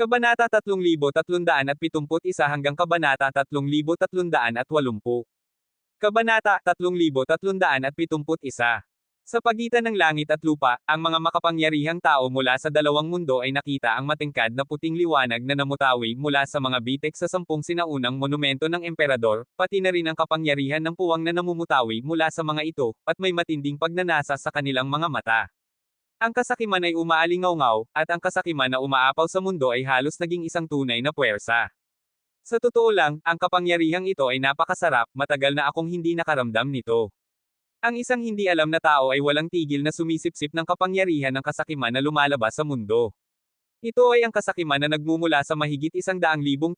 Kabanata 3371 hanggang Kabanata 3380. Kabanata 3371. Sa pagitan ng langit at lupa, ang mga makapangyarihang tao mula sa dalawang mundo ay nakita ang matingkad na puting liwanag na namutawi mula sa mga bitek sa 10 sinaunang monumento ng emperador, pati na rin ang kapangyarihan ng puwang na namumutawi mula sa mga ito, at may matinding pagnanasa sa kanilang mga mata. Ang kasakiman ay umaalingaw-ngaw, at ang kasakiman na umaapaw sa mundo ay halos naging isang tunay na puwersa. Sa totoo lang, ang kapangyarihang ito ay napakasarap, matagal na akong hindi nakaramdam nito. Ang isang hindi alam na tao ay walang tigil na sumisipsip ng kapangyarihan ng kasakiman na lumalabas sa mundo. Ito ay ang kasakiman na nagmumula sa mahigit 100,000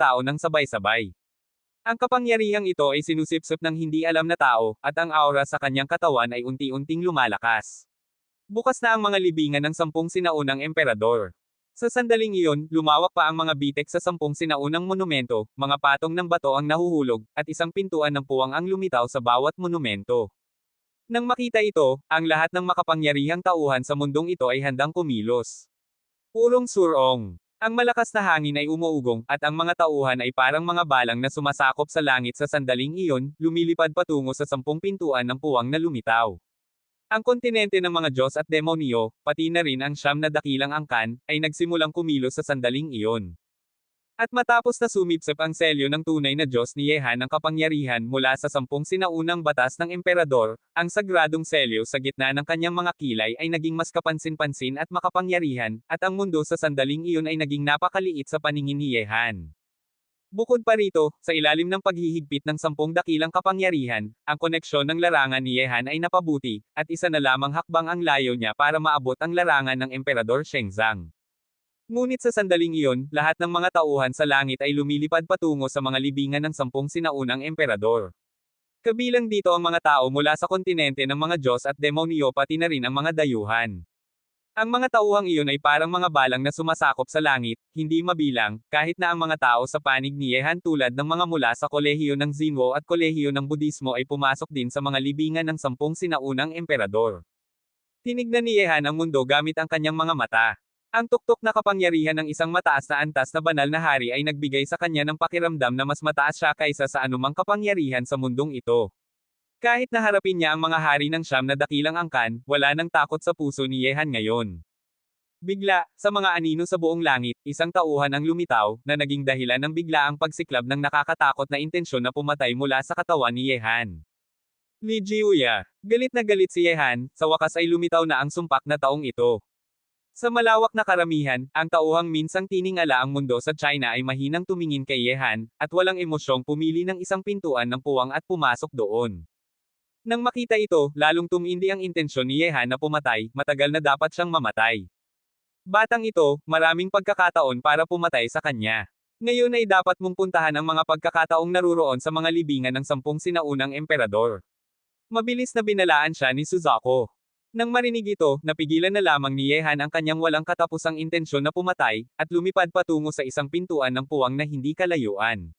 tao ng sabay-sabay. Ang kapangyarihang ito ay sinusipsip ng hindi alam na tao, at ang aura sa kanyang katawan ay unti-unting lumalakas. Bukas na ang mga libingan ng 10 sinaunang emperador. Sa sandaling iyon, lumawak pa ang mga bitek sa 10 sinaunang monumento, mga patong ng bato ang nahuhulog, at isang pintuan ng puwang ang lumitaw sa bawat monumento. Nang makita ito, ang lahat ng makapangyarihang tauhan sa mundong ito ay handang kumilos. Purong surong. Ang malakas na hangin ay umuugong, at ang mga tauhan ay parang mga balang na sumasakop sa langit sa sandaling iyon, lumilipad patungo sa 10 pintuan ng puwang na lumitaw. Ang kontinente ng mga Diyos at demonyo, pati na rin ang 9 na dakilang angkan, ay nagsimulang kumilos sa sandaling iyon. At matapos na sumipsip ang selyo ng tunay na Diyos ni Yehan ng kapangyarihan mula sa 10 sinaunang batas ng emperador, ang sagradong selyo sa gitna ng kanyang mga kilay ay naging mas kapansin-pansin at makapangyarihan, at ang mundo sa sandaling iyon ay naging napakaliit sa paningin ni Yehan. Bukod pa rito, sa ilalim ng paghihigpit ng 10 dakilang kapangyarihan, ang koneksyon ng larangan ni Yehan ay napabuti, at isa na lamang hakbang ang layo niya para maabot ang larangan ng Emperador Shenzang. Ngunit sa sandaling iyon, lahat ng mga tauhan sa langit ay lumilipad patungo sa mga libingan ng 10 sinaunang emperador. Kabilang dito ang mga tao mula sa kontinente ng mga Diyos at demonyo pati na rin ang mga dayuhan. Ang mga tauhang iyon ay parang mga balang na sumasakop sa langit, hindi mabilang, kahit na ang mga tao sa panig ni Yehan tulad ng mga mula sa kolehiyo ng Xinwo at kolehiyo ng Budismo ay pumasok din sa mga libingan ng 10 sinaunang emperador. Tinignan ni Yehan ang mundo gamit ang kanyang mga mata. Ang tuktok na kapangyarihan ng isang mataas na antas na banal na hari ay nagbigay sa kanya ng pakiramdam na mas mataas siya kaysa sa anumang kapangyarihan sa mundong ito. Kahit na harapin niya ang mga hari ng 9 na dakilang angkan, wala nang takot sa puso ni Yehan ngayon. Bigla, sa mga anino sa buong langit, isang tauhan ang lumitaw, na naging dahilan ng biglaang pagsiklab ng nakakatakot na intensyon na pumatay mula sa katawan ni Yehan. Li Jiuya. Galit na galit si Yehan, sa wakas ay lumitaw na ang sumpak na taong ito. Sa malawak na karamihan, ang tauhang minsang tiningala ang mundo sa China ay mahinang tumingin kay Yehan, at walang emosyong pumili ng isang pintuan ng puwang at pumasok doon. Nang makita ito, lalong tumindi ang intensyon ni Yehan na pumatay, matagal na dapat siyang mamatay. Batang ito, maraming pagkakataon para pumatay sa kanya. Ngayon ay dapat mong puntahan ang mga pagkakataong naruroon sa mga libingan ng 10 sinaunang emperador. Mabilis na binalaan siya ni Suzaku. Nang marinig ito, napigilan na lamang ni Yehan ang kanyang walang katapusang intensyon na pumatay, at lumipad patungo sa isang pintuan ng puwang na hindi kalayuan.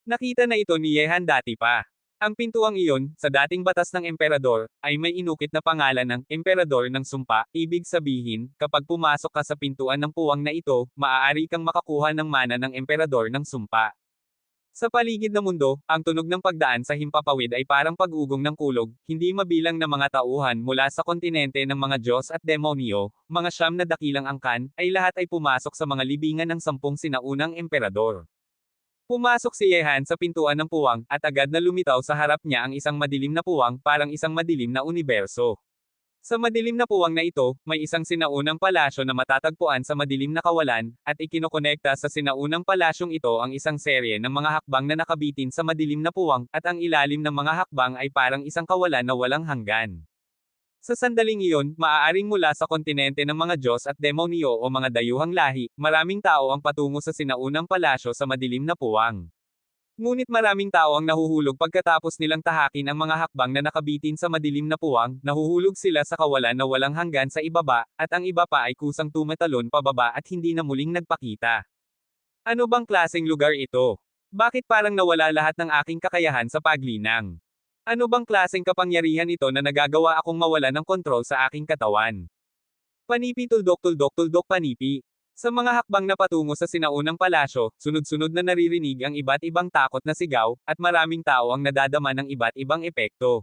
Nakita na ito ni Yehan dati pa. Ang pintuang iyon, sa dating batas ng emperador, ay may inukit na pangalan ng Emperador ng Sumpa, ibig sabihin, kapag pumasok ka sa pintuan ng puwang na ito, maaari kang makakuha ng mana ng Emperador ng Sumpa. Sa paligid na mundo, ang tunog ng pagdaan sa himpapawid ay parang pag-ugong ng kulog, hindi mabilang na mga tauhan mula sa kontinente ng mga Diyos at demonyo, mga 9 na dakilang angkan, ay lahat ay pumasok sa mga libingan ng 10 sinaunang emperador. Pumasok si Yehan sa pintuan ng puwang, at agad na lumitaw sa harap niya ang isang madilim na puwang, parang isang madilim na universo. Sa madilim na puwang na ito, may isang sinaunang palasyo na matatagpuan sa madilim na kawalan, at ikinokonekta sa sinaunang palasyong ito ang isang serye ng mga hakbang na nakabitin sa madilim na puwang, at ang ilalim ng mga hakbang ay parang isang kawalan na walang hanggan. Sa sandaling iyon, maaaring mula sa kontinente ng mga Diyos at demonyo o mga dayuhang lahi, maraming tao ang patungo sa sinaunang palasyo sa madilim na puwang. Ngunit maraming tao ang nahuhulog pagkatapos nilang tahakin ang mga hakbang na nakabitin sa madilim na puwang, nahuhulog sila sa kawalan na walang hanggan sa ibaba, at ang iba pa ay kusang tumatalon pababa at hindi na muling nagpakita. Ano bang klaseng lugar ito? Bakit parang nawala lahat ng aking kakayahan sa paglinang? Ano bang klaseng kapangyarihan ito na nagagawa akong mawala ng kontrol sa aking katawan? Panipi tuldok tuldok tuldok panipi. Sa mga hakbang na patungo sa sinaunang palasyo, sunod-sunod na naririnig ang iba't ibang takot na sigaw, at maraming tao ang nadadama ng iba't ibang epekto.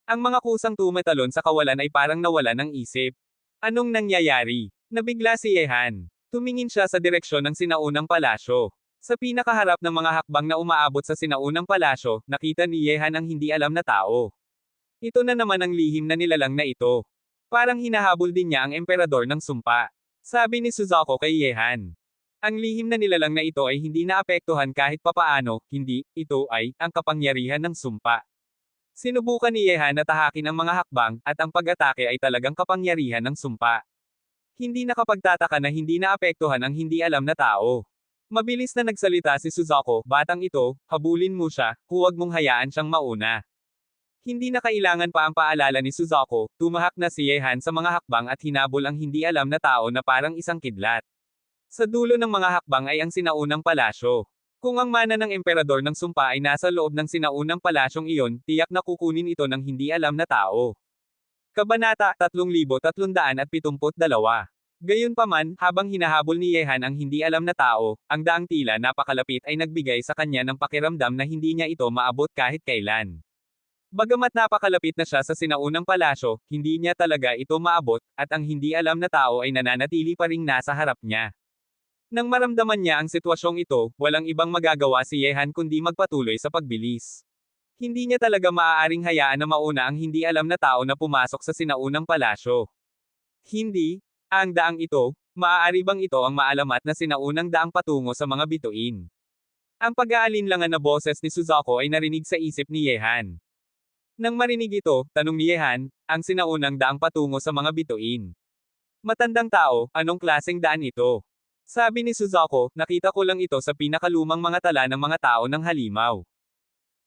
Ang mga kusang tumatalon sa kawalan ay parang nawala ng isip. Anong nangyayari? Nabigla si Yehan. Tumingin siya sa direksyon ng sinaunang palasyo. Sa pinakaharap ng mga hakbang na umaabot sa sinaunang palasyo, nakita ni Yehan ang hindi alam na tao. Ito na naman ang lihim na nilalang na ito. Parang hinahabol din niya ang emperador ng sumpa. Sabi ni Suzaku kay Yehan. Ang lihim na nilalang na ito ay hindi naapektuhan kahit papaano, hindi, ito ay, ang kapangyarihan ng sumpa. Sinubukan ni Yehan na tahakin ang mga hakbang, at ang pag-atake ay talagang kapangyarihan ng sumpa. Hindi nakapagtataka na hindi naapektuhan ang hindi alam na tao. Mabilis na nagsalita si Suzaku, batang ito, habulin mo siya, huwag mong hayaan siyang mauna. Hindi na kailangan pa ang paalala ni Suzaku, tumahak na si Yehan sa mga hakbang at hinabol ang hindi alam na tao na parang isang kidlat. Sa dulo ng mga hakbang ay ang sinaunang palasyo. Kung ang mana ng emperador ng sumpa ay nasa loob ng sinaunang palasyong iyon, tiyak na kukunin ito ng hindi alam na tao. Kabanata 3372. Gayunpaman, habang hinahabol ni Yehan ang hindi alam na tao, ang daang tila napakalapit ay nagbigay sa kanya ng pakiramdam na hindi niya ito maabot kahit kailan. Bagamat napakalapit na siya sa sinaunang palasyo, hindi niya talaga ito maabot, at ang hindi alam na tao ay nananatili pa ring nasa harap niya. Nang maramdaman niya ang sitwasyong ito, walang ibang magagawa si Yehan kundi magpatuloy sa pagbilis. Hindi niya talaga maaaring hayaan na mauna ang hindi alam na tao na pumasok sa sinaunang palasyo. Hindi, ang daang ito, maaari bang ito ang maalamat na sinaunang daang patungo sa mga bituin? Ang pag-aalinlangan na boses ni Suzaku ay narinig sa isip ni Yehan. Nang marinig ito, tanong ni Yehan, ang sinaunang daang patungo sa mga bituin. Matandang tao, anong klaseng daan ito? Sabi ni Suzaku, nakita ko lang ito sa pinakalumang mga tala ng mga tao ng halimaw.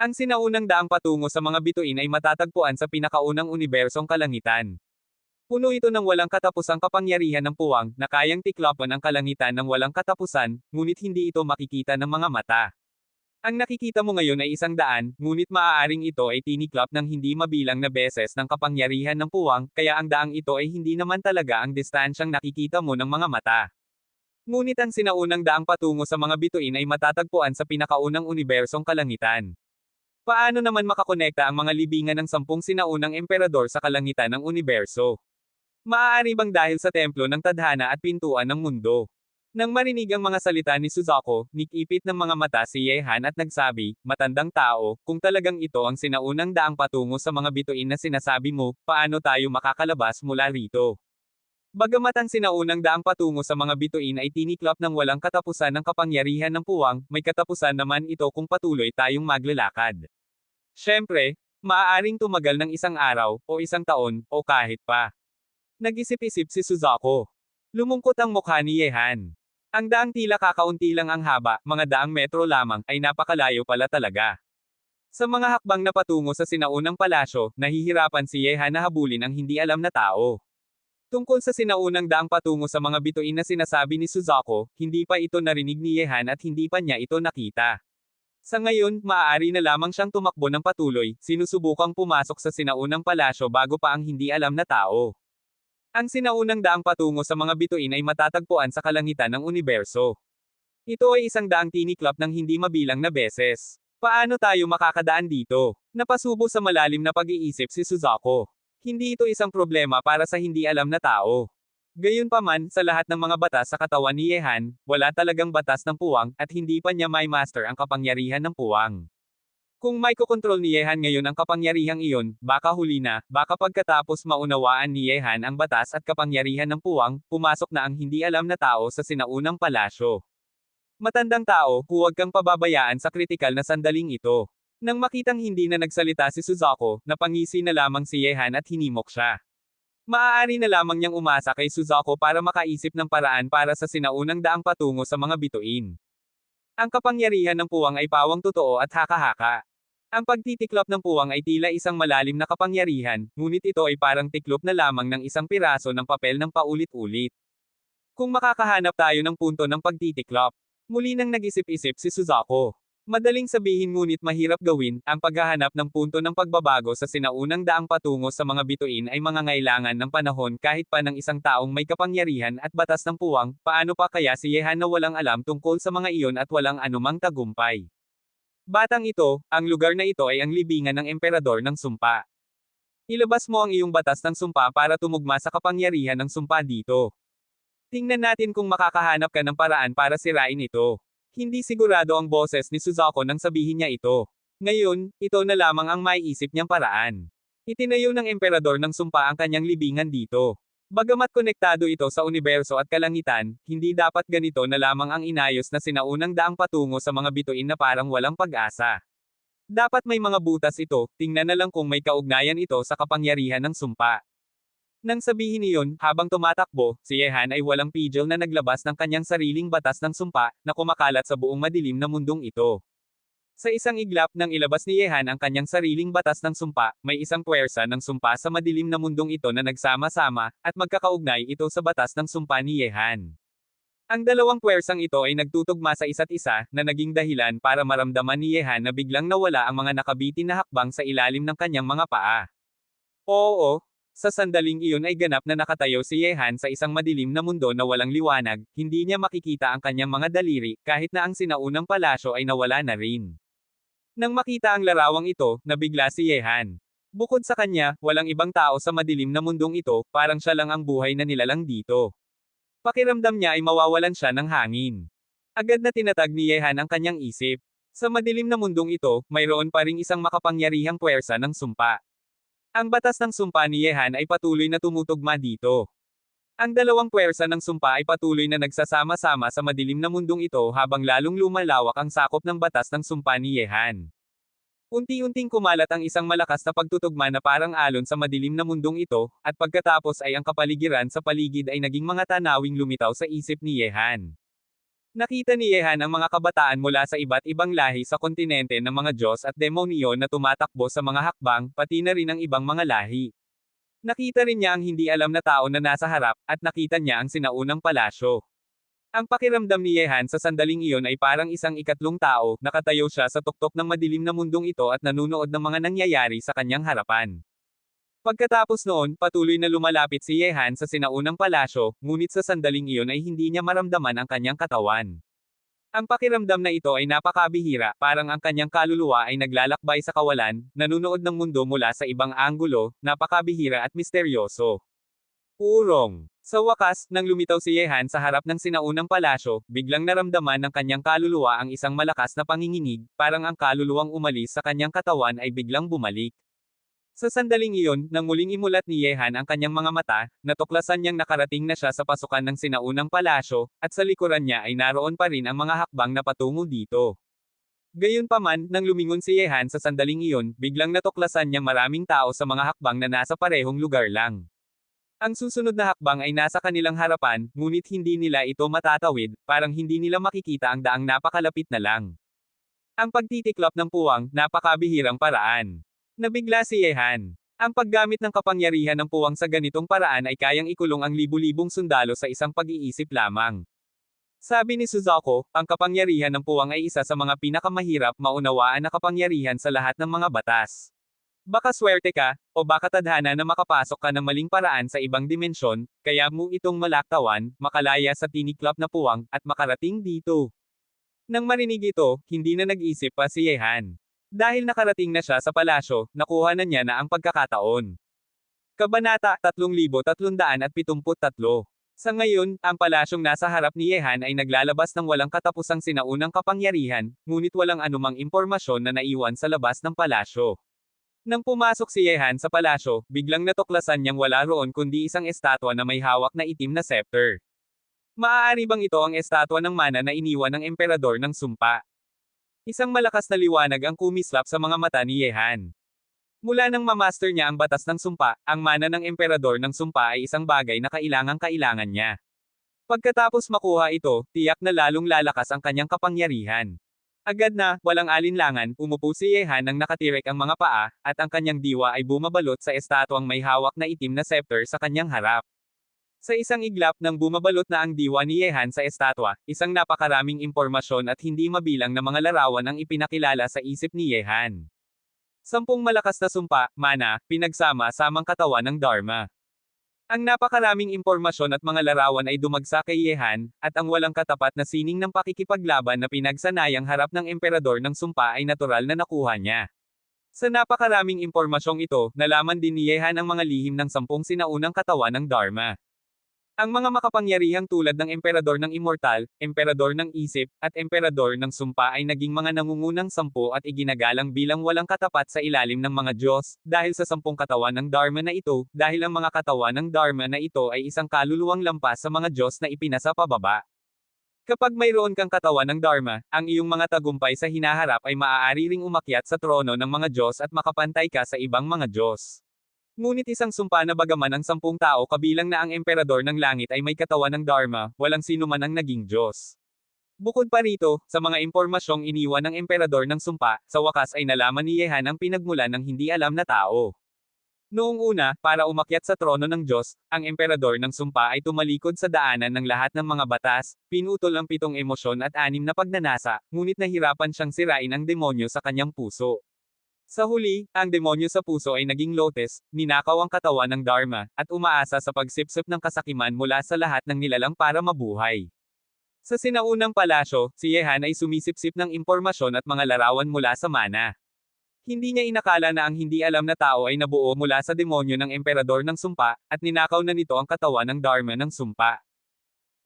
Ang sinaunang daang patungo sa mga bituin ay matatagpuan sa pinakaunang unibersong kalangitan. Puno ito ng walang katapusang kapangyarihan ng puwang, na kayang tiklapan ang kalangitan ng walang katapusan, ngunit hindi ito makikita ng mga mata. Ang nakikita mo ngayon ay 100, ngunit maaaring ito ay tiniklap ng hindi mabilang na beses ng kapangyarihan ng puwang, kaya ang daang ito ay hindi naman talaga ang distansyang nakikita mo ng mga mata. Ngunit ang sinaunang daang patungo sa mga bituin ay matatagpuan sa pinakaunang unibersong kalangitan. Paano naman makakonekta ang mga libingan ng 10 sinaunang emperador sa kalangitan ng universo? Maaari bang dahil sa templo ng tadhana at pintuan ng mundo? Nang marinig ang mga salita ni Suzaku, nikipit ng mga mata si Yehan at nagsabi, matandang tao, kung talagang ito ang sinaunang daang patungo sa mga bituin na sinasabi mo, paano tayo makakalabas mula rito? Bagamat ang sinaunang daang patungo sa mga bituin ay tiniklap ng walang katapusan ng kapangyarihan ng puwang, may katapusan naman ito kung patuloy tayong maglalakad. Siyempre, maaaring tumagal ng 1 araw, o 1 taon, o kahit pa. Nag-isip-isip si Suzaku. Lumungkot ang mukha ni Yehan. Ang daang tila kakaunti lang ang haba, mga daang metro lamang, ay napakalayo pala talaga. Sa mga hakbang na patungo sa sinaunang palasyo, nahihirapan si Yehan na habulin ang hindi alam na tao. Tungkol sa sinaunang daang patungo sa mga bituin na sinasabi ni Suzaku, hindi pa ito narinig ni Yehan at hindi pa niya ito nakita. Sa ngayon, maaari na lamang siyang tumakbo ng patuloy, sinusubukang pumasok sa sinaunang palasyo bago pa ang hindi alam na tao. Ang sinaunang daang patungo sa mga bituin ay matatagpuan sa kalangitan ng universo. Ito ay 100 tiniklap ng hindi mabilang na beses. Paano tayo makakadaan dito? Napasubo sa malalim na pag-iisip si Suzaku. Hindi ito isang problema para sa hindi alam na tao. Gayunpaman, sa lahat ng mga batas sa katawan ni Yehan, wala talagang batas ng puwang, at hindi pa niya may master ang kapangyarihan ng puwang. Kung may kokontrol ni Yehan ngayon ang kapangyarihang iyon, baka huli na, baka pagkatapos maunawaan ni Yehan ang batas at kapangyarihan ng puwang, pumasok na ang hindi alam na tao sa sinaunang palasyo. Matandang tao, huwag kang pababayaan sa kritikal na sandaling ito. Nang makitang hindi na nagsalita si Suzaku, napangisi na lamang si Yehan at hinimok siya. Maaari na lamang niyang umasa kay Suzaku para makaisip ng paraan para sa sinaunang daang patungo sa mga bituin. Ang kapangyarihan ng puwang ay pawang totoo at haka-haka. Ang pagtitiklop ng puwang ay tila isang malalim na kapangyarihan, ngunit ito ay parang tiklop na lamang ng isang piraso ng papel ng paulit-ulit. Kung makakahanap tayo ng punto ng pagtitiklop, muli nang nag-isip-isip si Suzaku. Madaling sabihin ngunit mahirap gawin, ang paghahanap ng punto ng pagbabago sa sinaunang daang patungo sa mga bituin ay mangangailangan ng panahon kahit pa ng isang taong may kapangyarihan at batas ng puwang, paano pa kaya si Yehan na walang alam tungkol sa mga iyon at walang anumang tagumpay. Batang ito, ang lugar na ito ay ang libingan ng emperador ng sumpa. Ilabas mo ang iyong batas ng sumpa para tumugma sa kapangyarihan ng sumpa dito. Tingnan natin kung makakahanap ka ng paraan para sirain ito. Hindi sigurado ang boses ni Suzuko nang sabihin niya ito. Ngayon, ito na lamang ang maiisip niyang paraan. Itinayo ng emperador ng sumpa ang kanyang libingan dito. Bagamat konektado ito sa universo at kalangitan, hindi dapat ganito na lamang ang inayos na sinaunang daang patungo sa mga bituin na parang walang pag-asa. Dapat may mga butas ito, tingnan na lang kung may kaugnayan ito sa kapangyarihan ng sumpa. Nang sabihin niyon, habang tumatakbo, si Yehan ay walang pigil na naglabas ng kanyang sariling batas ng sumpa, na kumakalat sa buong madilim na mundong ito. Sa isang iglap nang ilabas ni Yehan ang kanyang sariling batas ng sumpa, may isang puwersa ng sumpa sa madilim na mundong ito na nagsama-sama, at magkakaugnay ito sa batas ng sumpa ni Yehan. Ang dalawang puwersang ito ay nagtutugma sa isa't isa, na naging dahilan para maramdaman ni Yehan na biglang nawala ang mga nakabitin na hakbang sa ilalim ng kanyang mga paa. Oo, sa sandaling iyon ay ganap na nakatayo si Yehan sa isang madilim na mundo na walang liwanag, hindi niya makikita ang kanyang mga daliri, kahit na ang sinaunang palasyo ay nawala na rin. Nang makita ang larawang ito, nabigla si Yehan. Bukod sa kanya, walang ibang tao sa madilim na mundong ito, parang siya lang ang buhay na nilalang dito. Pakiramdam niya ay mawawalan siya ng hangin. Agad na tinatag ni Yehan ang kanyang isip. Sa madilim na mundong ito, mayroon pa ring isang makapangyarihang puwersa ng sumpa. Ang batas ng sumpa ni Yehan ay patuloy na tumutugma dito. Ang dalawang puwersa ng sumpa ay patuloy na nagsasama-sama sa madilim na mundong ito habang lalong lumalawak ang sakop ng batas ng sumpa ni Yehan. Unti-unting kumalat ang isang malakas na pagtutugma na parang alon sa madilim na mundong ito, at pagkatapos ay ang kapaligiran sa paligid ay naging mga tanawing lumitaw sa isip ni Yehan. Nakita ni Yehan ang mga kabataan mula sa iba't ibang lahi sa kontinente ng mga Diyos at demonyo na tumatakbo sa mga hakbang, pati na rin ang ibang mga lahi. Nakita rin niya ang hindi alam na tao na nasa harap, at nakita niya ang sinaunang palasyo. Ang pakiramdam ni Yehan sa sandaling iyon ay parang isang ikatlong tao, nakatayo siya sa tuktok ng madilim na mundong ito at nanunood ng mga nangyayari sa kanyang harapan. Pagkatapos noon, patuloy na lumalapit si Yehan sa sinaunang palasyo, ngunit sa sandaling iyon ay hindi niya maramdaman ang kanyang katawan. Ang pakiramdam na ito ay napakabihira, parang ang kanyang kaluluwa ay naglalakbay sa kawalan, nanunood ng mundo mula sa ibang anggulo, napakabihira at misteryoso. Urong. Sa wakas, nang lumitaw si Yehan sa harap ng sinaunang palasyo, biglang naramdaman ng kanyang kaluluwa ang isang malakas na panginginig, parang ang kaluluwang umalis sa kanyang katawan ay biglang bumalik. Sa sandaling iyon, nang muling imulat ni Yehan ang kanyang mga mata, natuklasan niyang nakarating na siya sa pasukan ng sinaunang palasyo, at sa likuran niya ay naroon pa rin ang mga hakbang na patungo dito. Gayunpaman, nang lumingon si Yehan sa sandaling iyon, biglang natuklasan niyang maraming tao sa mga hakbang na nasa parehong lugar lang. Ang susunod na hakbang ay nasa kanilang harapan, ngunit hindi nila ito matatawid, parang hindi nila makikita ang daang napakalapit na lang. Ang pagtitiklop ng puwang, napakabihirang paraan. Nabigla si Yehan. Ang paggamit ng kapangyarihan ng puwang sa ganitong paraan ay kayang ikulong ang libu-libong sundalo sa isang pag-iisip lamang. Sabi ni Suzuko, ang kapangyarihan ng puwang ay isa sa mga pinakamahirap maunawaan na kapangyarihan sa lahat ng mga batas. Baka swerte ka, o baka tadhana na makapasok ka ng maling paraan sa ibang dimensyon, kaya mo itong malaktawan, makalaya sa tiniklop na puwang, at makarating dito. Nang marinig ito, hindi na nag-isip pa si Yehan. Dahil nakarating na siya sa palasyo, nakuha na niya na ang pagkakataon. Kabanata 3373. Sa ngayon, ang palasyong nasa harap ni Yehan ay naglalabas ng walang katapusang sinaunang kapangyarihan, ngunit walang anumang impormasyon na naiwan sa labas ng palasyo. Nang pumasok si Yehan sa palasyo, biglang natuklasan niyang wala roon kundi isang estatwa na may hawak na itim na scepter. Maaari bang ito ang estatwa ng mana na iniwan ng emperador ng sumpa? Isang malakas na liwanag ang kumislap sa mga mata ni Yehan. Mula nang mamaster niya ang batas ng sumpa, ang mana ng emperador ng sumpa ay isang bagay na kailangan niya. Pagkatapos makuha ito, tiyak na lalong lalakas ang kanyang kapangyarihan. Agad na, walang alinlangan, umupo si Yehan nang nakatirik ang mga paa, at ang kanyang diwa ay bumabalot sa estatwang may hawak na itim na scepter sa kanyang harap. Sa isang iglap nang bumabalot na ang diwa ni Yehan sa estatwa, isang napakaraming impormasyon at hindi mabilang na mga larawan ang ipinakilala sa isip ni Yehan. 10 malakas na sumpa, mana, pinagsama-samang katawan ng Dharma. Ang napakaraming impormasyon at mga larawan ay dumagsa kay Yehan, at ang walang katapat na sining ng pakikipaglaban na pinagsanayang harap ng emperador ng sumpa ay natural na nakuha niya. Sa napakaraming impormasyong ito, nalaman din ni Yehan ang mga lihim ng 10 sinaunang katawan ng Dharma. Ang mga makapangyarihang tulad ng emperador ng immortal, emperador ng isip, at emperador ng sumpa ay naging mga nangungunang 10 at iginagalang bilang walang katapat sa ilalim ng mga Diyos, dahil sa 10 katawan ng Dharma na ito, dahil ang mga katawan ng Dharma na ito ay isang kaluluwang lampas sa mga Diyos na ipinasa pababa. Kapag mayroon kang katawan ng Dharma, ang iyong mga tagumpay sa hinaharap ay maaari ring umakyat sa trono ng mga Diyos at makapantay ka sa ibang mga Diyos. Ngunit isang sumpa na bagaman ang 10 tao kabilang na ang emperador ng langit ay may katawan ng Dharma, walang sino man ang naging Diyos. Bukod pa rito, sa mga impormasyong iniwan ng emperador ng sumpa, sa wakas ay nalaman ni Yehan ang pinagmulan ng hindi alam na tao. Noong una, para umakyat sa trono ng Diyos, ang emperador ng sumpa ay tumalikod sa daanan ng lahat ng mga batas, pinutol ang 7 emosyon at 6 na pagnanasa, ngunit nahirapan siyang sirain ang demonyo sa kanyang puso. Sa huli, ang demonyo sa puso ay naging lotes, ninakaw ang katawan ng Dharma, at umaasa sa pagsipsip ng kasakiman mula sa lahat ng nilalang para mabuhay. Sa sinaunang palasyo, si Yehan ay sumisipsip ng impormasyon at mga larawan mula sa mana. Hindi niya inakala na ang hindi alam na tao ay nabuo mula sa demonyo ng emperador ng sumpa, at ninakaw na nito ang katawan ng Dharma ng sumpa.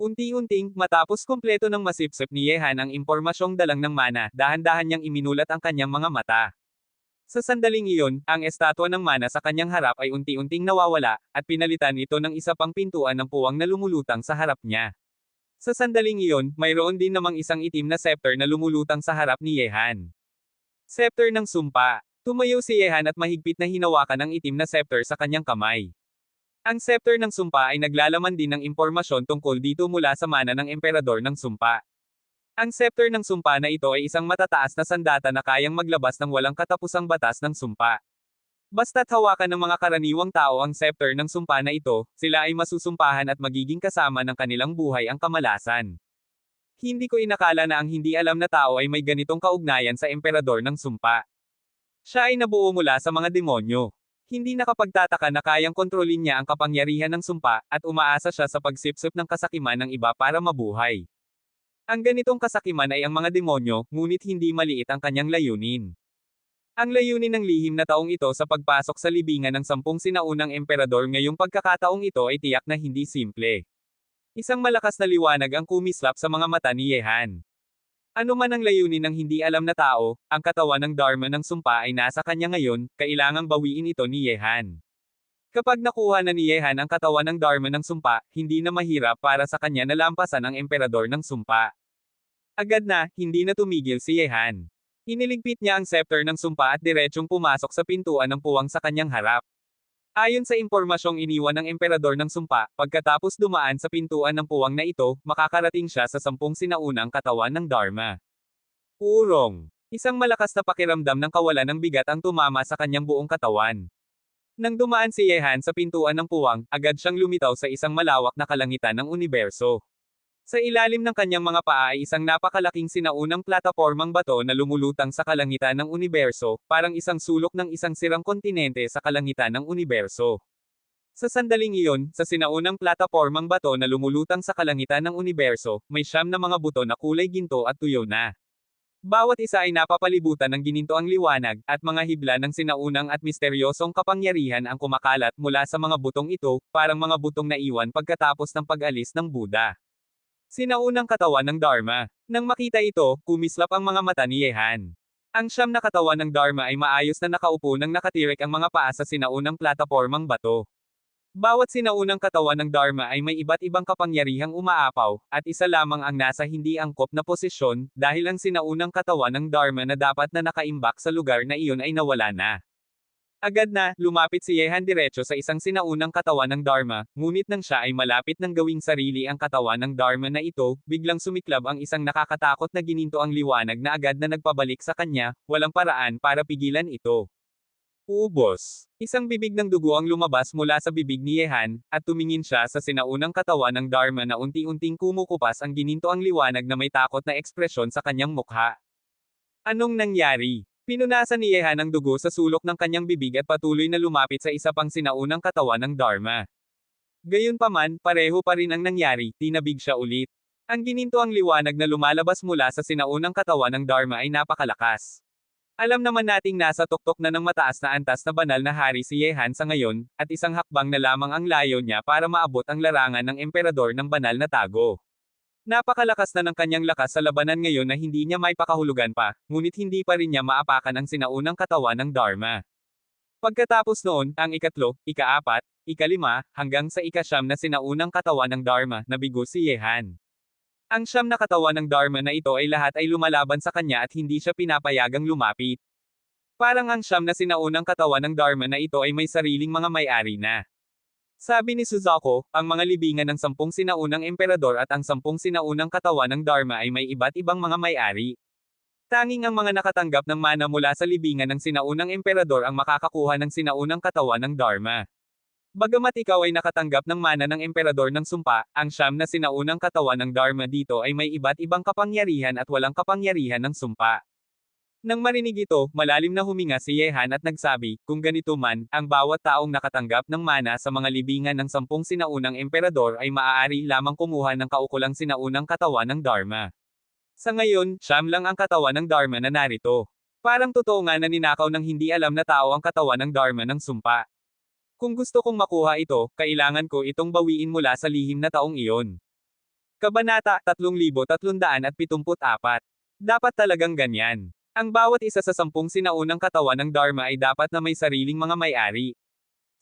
Unti-unting, matapos kumpleto ng masipsip ni Yehan ang impormasyong dalang ng mana, dahan-dahan niyang iminulat ang kanyang mga mata. Sa sandaling iyon, ang estatwa ng mana sa kanyang harap ay unti-unting nawawala, at pinalitan ito ng isa pang pintuan ng puwang na lumulutang sa harap niya. Sa sandaling iyon, mayroon din namang isang itim na scepter na lumulutang sa harap ni Yehan. Scepter ng sumpa. Tumayo si Yehan at mahigpit na hinawakan ang itim na scepter sa kanyang kamay. Ang scepter ng sumpa ay naglalaman din ng impormasyon tungkol dito mula sa mana ng emperador ng sumpa. Ang scepter ng sumpa na ito ay isang matataas na sandata na kayang maglabas ng walang katapusang batas ng sumpa. Basta't hawakan ng mga karaniwang tao ang scepter ng sumpa na ito, sila ay masusumpahan at magiging kasama ng kanilang buhay ang kamalasan. Hindi ko inakala na ang hindi alam na tao ay may ganitong kaugnayan sa emperador ng sumpa. Siya ay nabuo mula sa mga demonyo. Hindi nakapagtataka na kayang kontrolin niya ang kapangyarihan ng sumpa, at umaasa siya sa pagsipsip ng kasakiman ng iba para mabuhay. Ang ganitong kasakiman ay ang mga demonyo, ngunit hindi maliit ang kanyang layunin. Ang layunin ng lihim na taong ito sa pagpasok sa libingan ng 10 sinaunang emperador ngayong pagkakataong ito ay tiyak na hindi simple. Isang malakas na liwanag ang kumislap sa mga mata ni Yehan. Ano man ang layunin ng hindi alam na tao, ang katawan ng Dharma ng sumpa ay nasa kanya ngayon, kailangang bawiin ito ni Yehan. Kapag nakuha na ni Yehan ang katawan ng Dharma ng sumpa, hindi na mahirap para sa kanya na lampasan ang emperador ng sumpa. Agad na, hindi na tumigil si Yehan. Iniligpit niya ang scepter ng sumpa at diretsyong pumasok sa pintuan ng puwang sa kanyang harap. Ayon sa impormasyong iniwan ng emperador ng sumpa, pagkatapos dumaan sa pintuan ng puwang na ito, makakarating siya sa 10 sinaunang katawan ng Dharma. Urong. Isang malakas na pakiramdam ng kawalan ng bigat ang tumama sa kanyang buong katawan. Nang dumaan si Yehan sa pintuan ng puwang, agad siyang lumitaw sa isang malawak na kalangitan ng universo. Sa ilalim ng kanyang mga paa ay isang napakalaking sinaunang platapormang bato na lumulutang sa kalangitan ng universo, parang isang sulok ng isang sirang kontinente sa kalangitan ng universo. Sa sandaling iyon, sa sinaunang platapormang bato na lumulutang sa kalangitan ng universo, may 9 na mga buto na kulay ginto at tuyo na. Bawat isa ay napapalibutan ng ginintoang liwanag, at mga hibla ng sinaunang at misteryosong kapangyarihan ang kumakalat mula sa mga butong ito, parang mga butong na iwan pagkatapos ng pag-alis ng Buddha. Sinaunang katawan ng Dharma. Nang makita ito, kumislap ang mga mata ni Yehan. Ang 9 na katawan ng Dharma ay maayos na nakaupo nang nakatirik ang mga paa sa sinaunang platapormang bato. Bawat sinaunang katawan ng Dharma ay may iba't ibang kapangyarihang umaapaw, at isa lamang ang nasa hindi angkop na posisyon, dahil ang sinaunang katawan ng Dharma na dapat na nakaimbak sa lugar na iyon ay nawala na. Agad na, lumapit si Yehan diretso sa isang sinaunang katawan ng Dharma, ngunit nang siya ay malapit ng gawing sarili ang katawan ng Dharma na ito, biglang sumiklab ang isang nakakatakot na gininto ang liwanag na agad na nagpabalik sa kanya, walang paraan para pigilan ito. Ubos. Isang bibig ng dugo ang lumabas mula sa bibig ni Yehan, at tumingin siya sa sinaunang katawan ng Dharma na unti-unting kumukupas ang gininto ang liwanag na may takot na ekspresyon sa kanyang mukha. Anong nangyari? Pinunasan ni Yehan ang dugo sa sulok ng kanyang bibig at patuloy na lumapit sa isa pang sinaunang katawan ng Dharma. Gayunpaman, pareho pa rin ang nangyari, tinabig siya ulit. Ang gininto ang liwanag na lumalabas mula sa sinaunang katawan ng Dharma ay napakalakas. Alam naman nating nasa tuktok na ng mataas na antas na banal na hari si Yehan sa ngayon, at isang hakbang na lamang ang layo niya para maabot ang larangan ng emperador ng banal na tago. Napakalakas na ng kanyang lakas sa labanan ngayon na hindi niya may pakahulugan pa, ngunit hindi pa rin niya maapakan ang sinaunang katawan ng Dharma. Pagkatapos noon, ang ikatlo, ika-4, ika-5, hanggang sa ika-9 na sinaunang katawan ng Dharma, nabigo si Yehan. Ang 9 na katawan ng Dharma na ito ay lahat ay lumalaban sa kanya at hindi siya pinapayagang lumapit. Parang ang 9 na sinaunang katawan ng Dharma na ito ay may sariling mga may-ari na. Sabi ni Suzaku, ang mga libingan ng 10 sinaunang emperador at ang 10 sinaunang katawan ng Dharma ay may iba't ibang mga may-ari. Tanging ang mga nakatanggap ng mana mula sa libingan ng sinaunang emperador ang makakakuha ng sinaunang katawan ng Dharma. Bagamat ikaw ay nakatanggap ng mana ng emperador ng sumpa, ang 9 na sinaunang katawan ng Dharma dito ay may iba't ibang kapangyarihan at walang kapangyarihan ng sumpa. Nang marinig ito, malalim na huminga si Yehan at nagsabi, kung ganito man, ang bawat taong nakatanggap ng mana sa mga libingan ng 10 sinaunang emperador ay maaari lamang kumuha ng kaukulang sinaunang katawan ng Dharma. Sa ngayon, 9 lang ang katawan ng Dharma na narito. Parang totoo nga na ninakaw ng hindi alam na tao ang katawan ng Dharma ng sumpa. Kung gusto kong makuha ito, kailangan ko itong bawiin mula sa lihim na taong iyon. Kabanata 3374. Dapat talagang ganyan. Ang bawat isa sa 10 sinaunang katawan ng Dharma ay dapat na may sariling mga may-ari.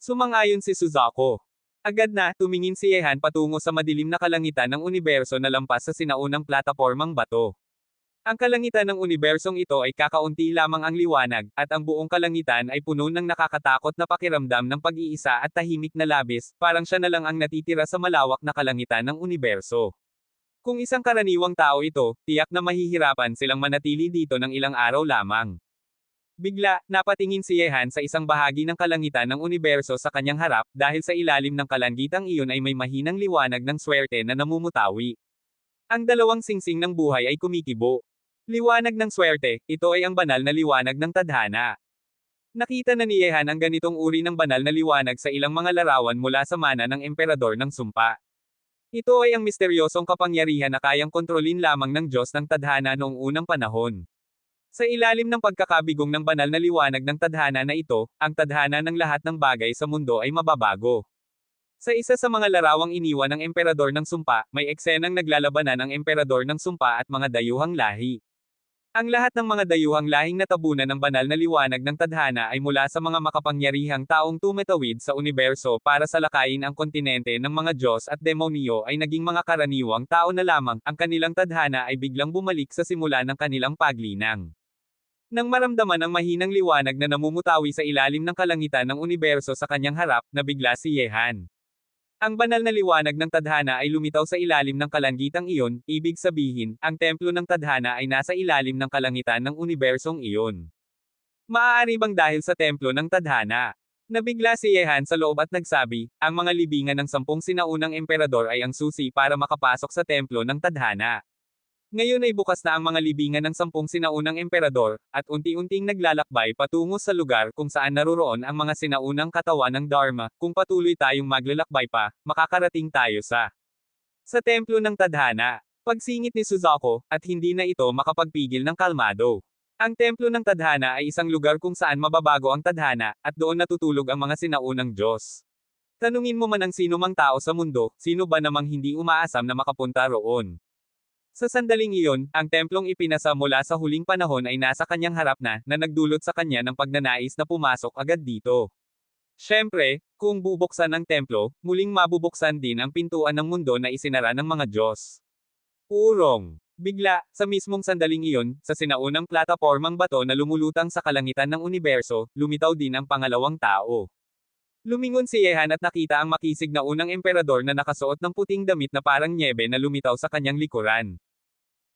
Sumang-ayon si Suzaku. Agad na, tumingin si Yehan patungo sa madilim na kalangitan ng universo na lampas sa sinaunang platapormang bato. Ang kalangitan ng unibersong ito ay kakaunti lamang ang liwanag, at ang buong kalangitan ay puno ng nakakatakot na pakiramdam ng pag-iisa at tahimik na labis, parang siya na lang ang natitira sa malawak na kalangitan ng universo. Kung isang karaniwang tao ito, tiyak na mahihirapan silang manatili dito ng ilang araw lamang. Bigla, napatingin si Yehan sa isang bahagi ng kalangitan ng universo sa kanyang harap, dahil sa ilalim ng kalangitang iyon ay may mahinang liwanag ng swerte na namumutawi. Ang dalawang singsing ng buhay ay kumikibo. Liwanag ng swerte, ito ay ang banal na liwanag ng tadhana. Nakita na ni Yehan ang ganitong uri ng banal na liwanag sa ilang mga larawan mula sa mana ng emperador ng sumpa. Ito ay ang misteryosong kapangyarihan na kayang kontrolin lamang ng Diyos ng tadhana noong unang panahon. Sa ilalim ng pagkakabigong ng banal na liwanag ng tadhana na ito, ang tadhana ng lahat ng bagay sa mundo ay mababago. Sa isa sa mga larawang iniwan ng emperador ng sumpa, may eksenang naglalabanan ang emperador ng sumpa at mga dayuhang lahi. Ang lahat ng mga dayuhang lahing natabunan ng banal na liwanag ng tadhana ay mula sa mga makapangyarihang taong tumatawid sa universo para salakayin ang kontinente ng mga Diyos at demonyo ay naging mga karaniwang tao na lamang, ang kanilang tadhana ay biglang bumalik sa simula ng kanilang paglinang. Nang maramdaman ang mahinang liwanag na namumutawi sa ilalim ng kalangitan ng universo sa kanyang harap, nabigla si Yehan. Ang banal na liwanag ng tadhana ay lumitaw sa ilalim ng kalangitang iyon, ibig sabihin, ang templo ng tadhana ay nasa ilalim ng kalangitan ng unibersong iyon. Maaari bang dahil sa templo ng tadhana? Nabigla si Yehan sa loob at nagsabi, ang mga libingan ng 10 sinaunang emperador ay ang susi para makapasok sa templo ng tadhana. Ngayon ay bukas na ang mga libingan ng 10 sinaunang emperador, at unti-unting naglalakbay patungo sa lugar kung saan naroroon ang mga sinaunang katawan ng Dharma. Kung patuloy tayong maglalakbay pa, makakarating tayo sa templo ng tadhana. Pagsingit ni Suzaku, at hindi na ito makapagpigil ng kalmado. Ang templo ng tadhana ay isang lugar kung saan mababago ang tadhana, at doon natutulog ang mga sinaunang Diyos. Tanungin mo man ang sino mang tao sa mundo, sino ba namang hindi umaasam na makapunta roon? Sa sandaling iyon, ang templong ipinasa mula sa huling panahon ay nasa kanyang harap na nagdulot sa kanya ng pagnanais na pumasok agad dito. Siyempre, kung bubuksan ang templo, muling mabubuksan din ang pintuan ng mundo na isinara ng mga Diyos. Urong. Bigla, sa mismong sandaling iyon, sa sinaunang platapormang bato na lumulutang sa kalangitan ng universo, lumitaw din ang pangalawang tao. Lumingon si Yehan at nakita ang makisig na unang emperador na nakasuot ng puting damit na parang nyebe na lumitaw sa kanyang likuran.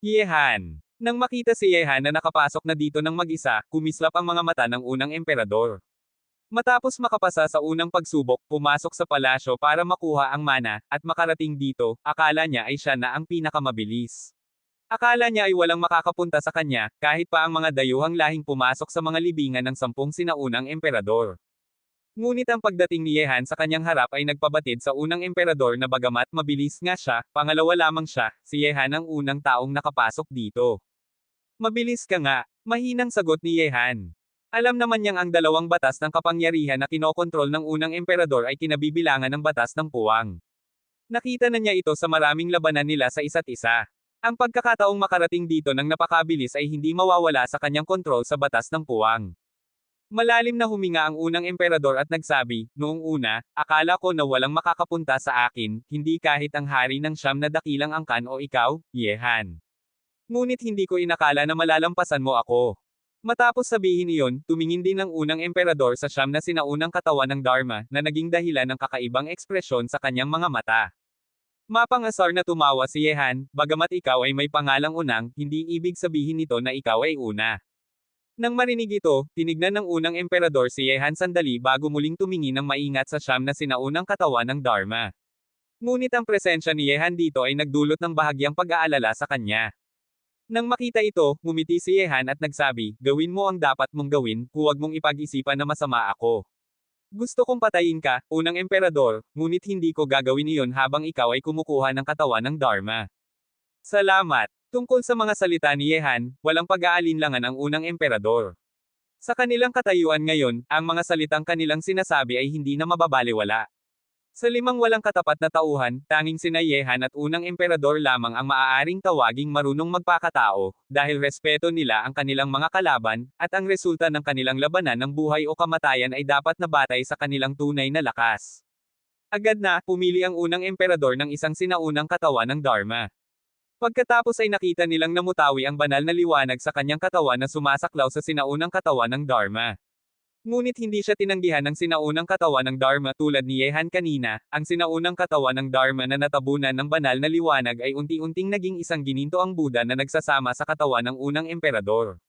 Yehan. Nang makita si Yehan na nakapasok na dito ng mag-isa, kumislap ang mga mata ng unang emperador. Matapos makapasa sa unang pagsubok, pumasok sa palasyo para makuha ang mana, at makarating dito, akala niya ay siya na ang pinakamabilis. Akala niya ay walang makakapunta sa kanya, kahit pa ang mga dayuhang lahing pumasok sa mga libingan ng 10 sinaunang emperador. Ngunit ang pagdating ni Yehan sa kanyang harap ay nagpabatid sa unang emperador na bagamat mabilis nga siya, pangalawa lamang siya, si Yehan ang unang taong nakapasok dito. Mabilis ka nga, mahinang sagot ni Yehan. Alam naman niyang ang dalawang batas ng kapangyarihan na kinokontrol ng unang emperador ay kinabibilangan ng batas ng puwang. Nakita na niya ito sa maraming labanan nila sa isa't isa. Ang pagkakataong makarating dito ng napakabilis ay hindi mawawala sa kanyang kontrol sa batas ng puwang. Malalim na huminga ang unang emperador at nagsabi, noong una, akala ko na walang makakapunta sa akin, hindi kahit ang hari ng siyam na dakilang angkan o ikaw, Yehan. Ngunit hindi ko inakala na malalampasan mo ako. Matapos sabihin iyon, tumingin din ang unang emperador sa siyam na sinaunang katawan ng Dharma, na naging dahilan ng kakaibang ekspresyon sa kanyang mga mata. Mapangasar na tumawa si Yehan, bagamat ikaw ay may pangalang unang, hindi ibig sabihin nito na ikaw ay una. Nang marinig ito, tinignan ng unang emperador si Yehan sandali bago muling tumingin ng maingat sa siyam na sinaunang katawan ng Dharma. Ngunit ang presensya ni Yehan dito ay nagdulot ng bahagyang pag-aalala sa kanya. Nang makita ito, ngumiti si Yehan at nagsabi, gawin mo ang dapat mong gawin, huwag mong ipag-isipan na masama ako. Gusto kong patayin ka, unang emperador, ngunit hindi ko gagawin iyon habang ikaw ay kumukuha ng katawan ng Dharma. Salamat. Tungkol sa mga salita ni Yehan, walang pag-aalinlangan ang unang emperador. Sa kanilang katayuan ngayon, ang mga salitang kanilang sinasabi ay hindi na mababaliwala. Sa limang walang katapat na tauhan, tanging sina Yehan at unang emperador lamang ang maaaring tawaging marunong magpakatao, dahil respeto nila ang kanilang mga kalaban, at ang resulta ng kanilang labanan ng buhay o kamatayan ay dapat na batay sa kanilang tunay na lakas. Agad na, pumili ang unang emperador ng isang sinaunang katawan ng Dharma. Pagkatapos ay nakita nilang namutawi ang banal na liwanag sa kanyang katawan na sumasaklaw sa sinaunang katawan ng Dharma. Ngunit hindi siya tinanggihan ng sinaunang katawan ng Dharma tulad ni Yehan kanina, ang sinaunang katawan ng Dharma na natabunan ng banal na liwanag ay unti-unting naging isang ginintoang Buddha na nagsasama sa katawan ng unang emperador.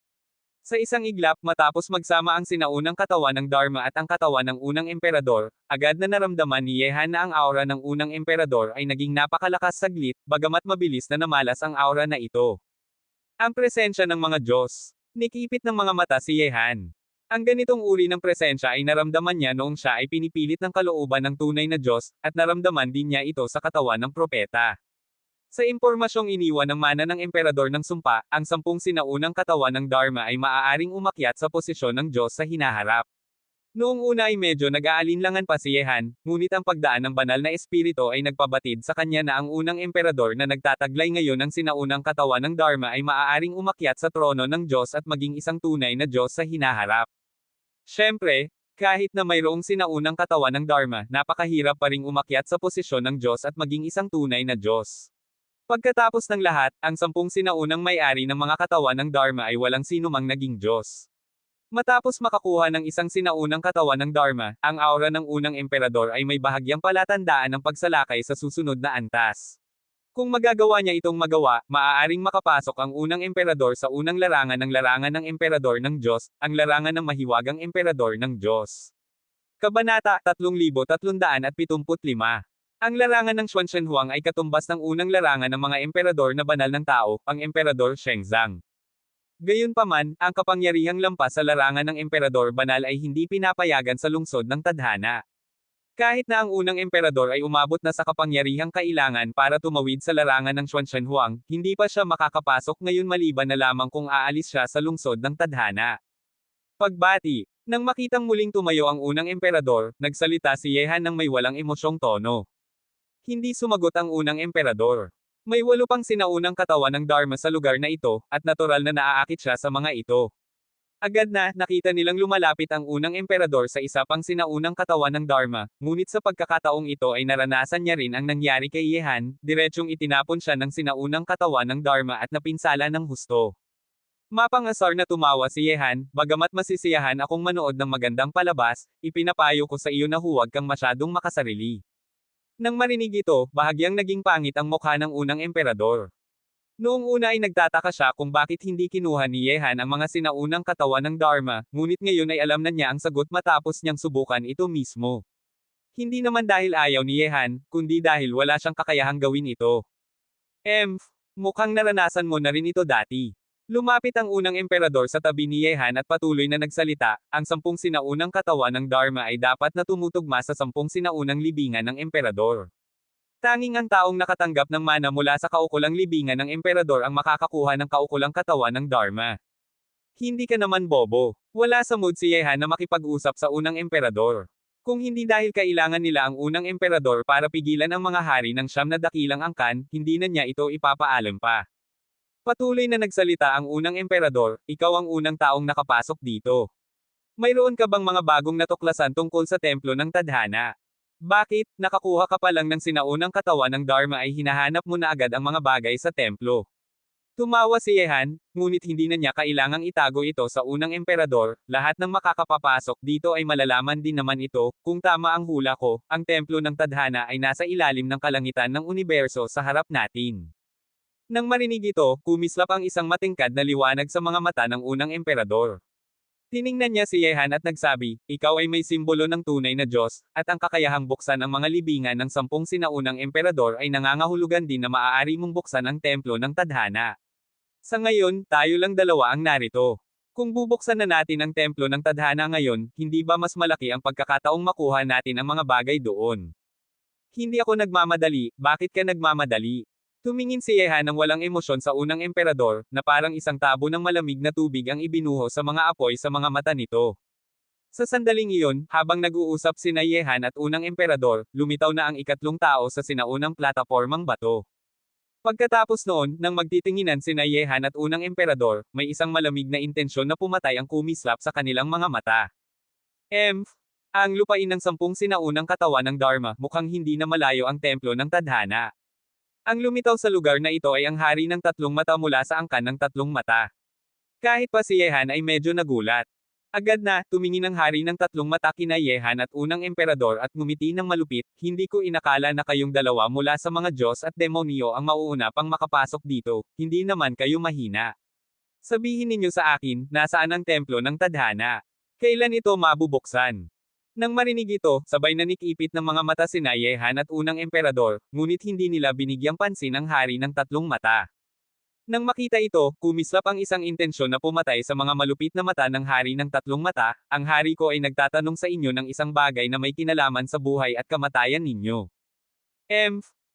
Sa isang iglap matapos magsama ang sinaunang katawan ng Dharma at ang katawan ng unang emperador, agad na naramdaman ni Yehan na ang aura ng unang emperador ay naging napakalakas saglit, bagamat mabilis na namalas ang aura na ito. Ang presensya ng mga Diyos. Nikipit ng mga mata si Yehan. Ang ganitong uri ng presensya ay naramdaman niya noong siya ay pinipilit ng kalooban ng tunay na Diyos, at naramdaman din niya ito sa katawan ng propeta. Sa impormasyong iniwan ng mana ng emperador ng sumpa, ang 10 sinaunang katawan ng Dharma ay maaaring umakyat sa posisyon ng Diyos sa hinaharap. Noong una ay medyo nag-aalinlangan pa si Yehan, ngunit ang pagdaan ng banal na espiritu ay nagpabatid sa kanya na ang unang emperador na nagtataglay ngayon ng sinaunang katawan ng Dharma ay maaaring umakyat sa trono ng Diyos at maging isang tunay na Diyos sa hinaharap. Siyempre, kahit na mayroong sinaunang katawan ng Dharma, napakahirap pa ring umakyat sa posisyon ng Diyos at maging isang tunay na Diyos. Pagkatapos ng lahat, ang 10 sinaunang may-ari ng mga katawan ng Dharma ay walang sinumang naging Diyos. Matapos makakuha ng isang sinaunang katawan ng Dharma, ang aura ng unang emperador ay may bahagyang palatandaan ng pagsalakay sa susunod na antas. Kung magagawa niya itong magawa, maaaring makapasok ang unang emperador sa unang larangan ng emperador ng Diyos, ang larangan ng mahiwagang emperador ng Diyos. Kabanata 3375. Ang larangan ng Xuanzhenhuang ay katumbas ng unang larangan ng mga emperador na banal ng tao, ang Emperador Shenzang. Gayunpaman, ang kapangyarihang lampas sa larangan ng emperador banal ay hindi pinapayagan sa lungsod ng tadhana. Kahit na ang unang emperador ay umabot na sa kapangyarihang kailangan para tumawid sa larangan ng Xuanzhenhuang, hindi pa siya makakapasok ngayon maliban na lamang kung aalis siya sa lungsod ng tadhana. Pagbati. Nang makitang muling tumayo ang unang emperador, nagsalita si Yehan ng may walang emosyong tono. Hindi sumagot ang unang emperador. May 8 pang sinaunang katawan ng Dharma sa lugar na ito, at natural na naaakit siya sa mga ito. Agad na, nakita nilang lumalapit ang unang emperador sa isa pang sinaunang katawan ng Dharma, ngunit sa pagkakataong ito ay naranasan niya rin ang nangyari kay Yehan, diretsyong itinapon siya ng sinaunang katawan ng Dharma at napinsala ng husto. Mapangasar na tumawa si Yehan, bagamat masisiyahan akong manood ng magandang palabas, ipinapayo ko sa iyo na huwag kang masyadong makasarili. Nang marinig ito, bahagyang naging pangit ang mukha ng unang emperador. Noong una ay nagtataka siya kung bakit hindi kinuha ni Yehan ang mga sinaunang katawan ng Dharma, ngunit ngayon ay alam na niya ang sagot matapos niyang subukan ito mismo. Hindi naman dahil ayaw ni Yehan, kundi dahil wala siyang kakayahang gawin ito. Mukhang naranasan mo na rin ito dati. Lumapit ang unang emperador sa tabi ni Yehan at patuloy na nagsalita, ang 10 sinaunang katawan ng Dharma ay dapat na tumutugma sa 10 sinaunang libingan ng emperador. Tanging ang taong nakatanggap ng mana mula sa kaukulang libingan ng emperador ang makakakuha ng kaukulang katawan ng Dharma. Hindi ka naman bobo. Wala sa mood si Yehan na makipag-usap sa unang emperador. Kung hindi dahil kailangan nila ang unang emperador para pigilan ang mga hari ng siyam na dakilang angkan, hindi na niya ito ipapaalam pa. Patuloy na nagsalita ang unang emperador, ikaw ang unang taong nakapasok dito. Mayroon ka bang mga bagong natuklasan tungkol sa templo ng tadhana? Bakit, nakakuha ka pa lang ng sinaunang katawan ng Dharma ay hinahanap mo na agad ang mga bagay sa templo? Tumawa si Yehan, ngunit hindi na niya kailangang itago ito sa unang emperador, lahat ng makakapapasok dito ay malalaman din naman ito, kung tama ang hula ko, ang templo ng tadhana ay nasa ilalim ng kalangitan ng universo sa harap natin. Nang marinig ito, kumislap ang isang matingkad na liwanag sa mga mata ng unang emperador. Tiningnan niya si Yehan at nagsabi, ikaw ay may simbolo ng tunay na Diyos, at ang kakayahang buksan ang mga libingan ng 10 sinaunang emperador ay nangangahulugan din na maaari mong buksan ang templo ng tadhana. Sa ngayon, tayo lang dalawa ang narito. Kung bubuksan na natin ang templo ng tadhana ngayon, hindi ba mas malaki ang pagkakataong makuha natin ang mga bagay doon? Hindi ako nagmamadali, bakit ka nagmamadali? Tumingin si Yehan ng walang emosyon sa unang emperador, na parang isang tabo ng malamig na tubig ang ibinuho sa mga apoy sa mga mata nito. Sa sandaling iyon, habang nag-uusap sina Yehan at unang emperador, lumitaw na ang ikatlong tao sa sinaunang platapormang bato. Pagkatapos noon, nang magtitinginan sina Yehan at unang emperador, may isang malamig na intensyon na pumatay ang kumislap sa kanilang mga mata. Ang lupain ng 10 sinaunang katawan ng Dharma, mukhang hindi na malayo ang templo ng tadhana. Ang lumitaw sa lugar na ito ay ang hari ng 3 mata mula sa angkan ng 3 mata. Kahit pa si Yehan ay medyo nagulat. Agad na, tumingin ang hari ng 3 mata kina Yehan at unang emperador at ngumiti ng malupit, hindi ko inakala na kayong dalawa mula sa mga Diyos at demonyo ang mauuna pang makapasok dito, hindi naman kayo mahina. Sabihin ninyo sa akin, nasaan ang templo ng tadhana? Kailan ito mabubuksan? Nang marinig ito, sabay na nikipit ng mga mata sina Yehan at unang emperador, ngunit hindi nila binigyang pansin ang hari ng 3 mata. Nang makita ito, kumislap ang isang intensyon na pumatay sa mga malupit na mata ng hari ng 3 mata, ang hari ko ay nagtatanong sa inyo ng isang bagay na may kinalaman sa buhay at kamatayan ninyo.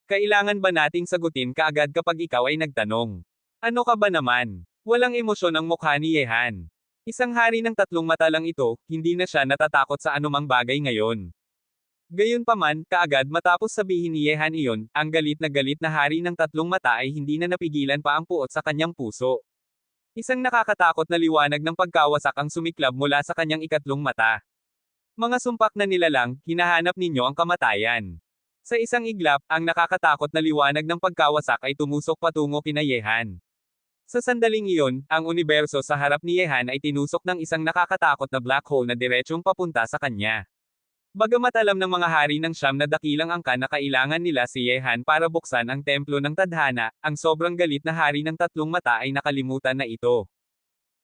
Kailangan ba nating sagutin kaagad kapag ikaw ay nagtanong? Ano ka ba naman? Walang emosyon ang mukha ni Yehan. Isang hari ng 3 mata lang ito, hindi na siya natatakot sa anumang bagay ngayon. Gayunpaman, kaagad matapos sabihin ni Yehan iyon, ang galit na hari ng 3 mata ay hindi na napigilan pa ang puot sa kanyang puso. Isang nakakatakot na liwanag ng pagkawasak ang sumiklab mula sa kanyang ikatlong mata. Mga sumpak na nilalang, hinahanap ninyo ang kamatayan. Sa isang iglap, ang nakakatakot na liwanag ng pagkawasak ay tumusok patungo kina Yehan. Sa sandaling iyon, ang universo sa harap ni Yehan ay tinusok ng isang nakakatakot na black hole na diretsyong papunta sa kanya. Bagamat alam ng mga hari ng siyam na dakilang angkan na kailangan nila si Yehan para buksan ang templo ng tadhana, ang sobrang galit na hari ng 3 mata ay nakalimutan na ito.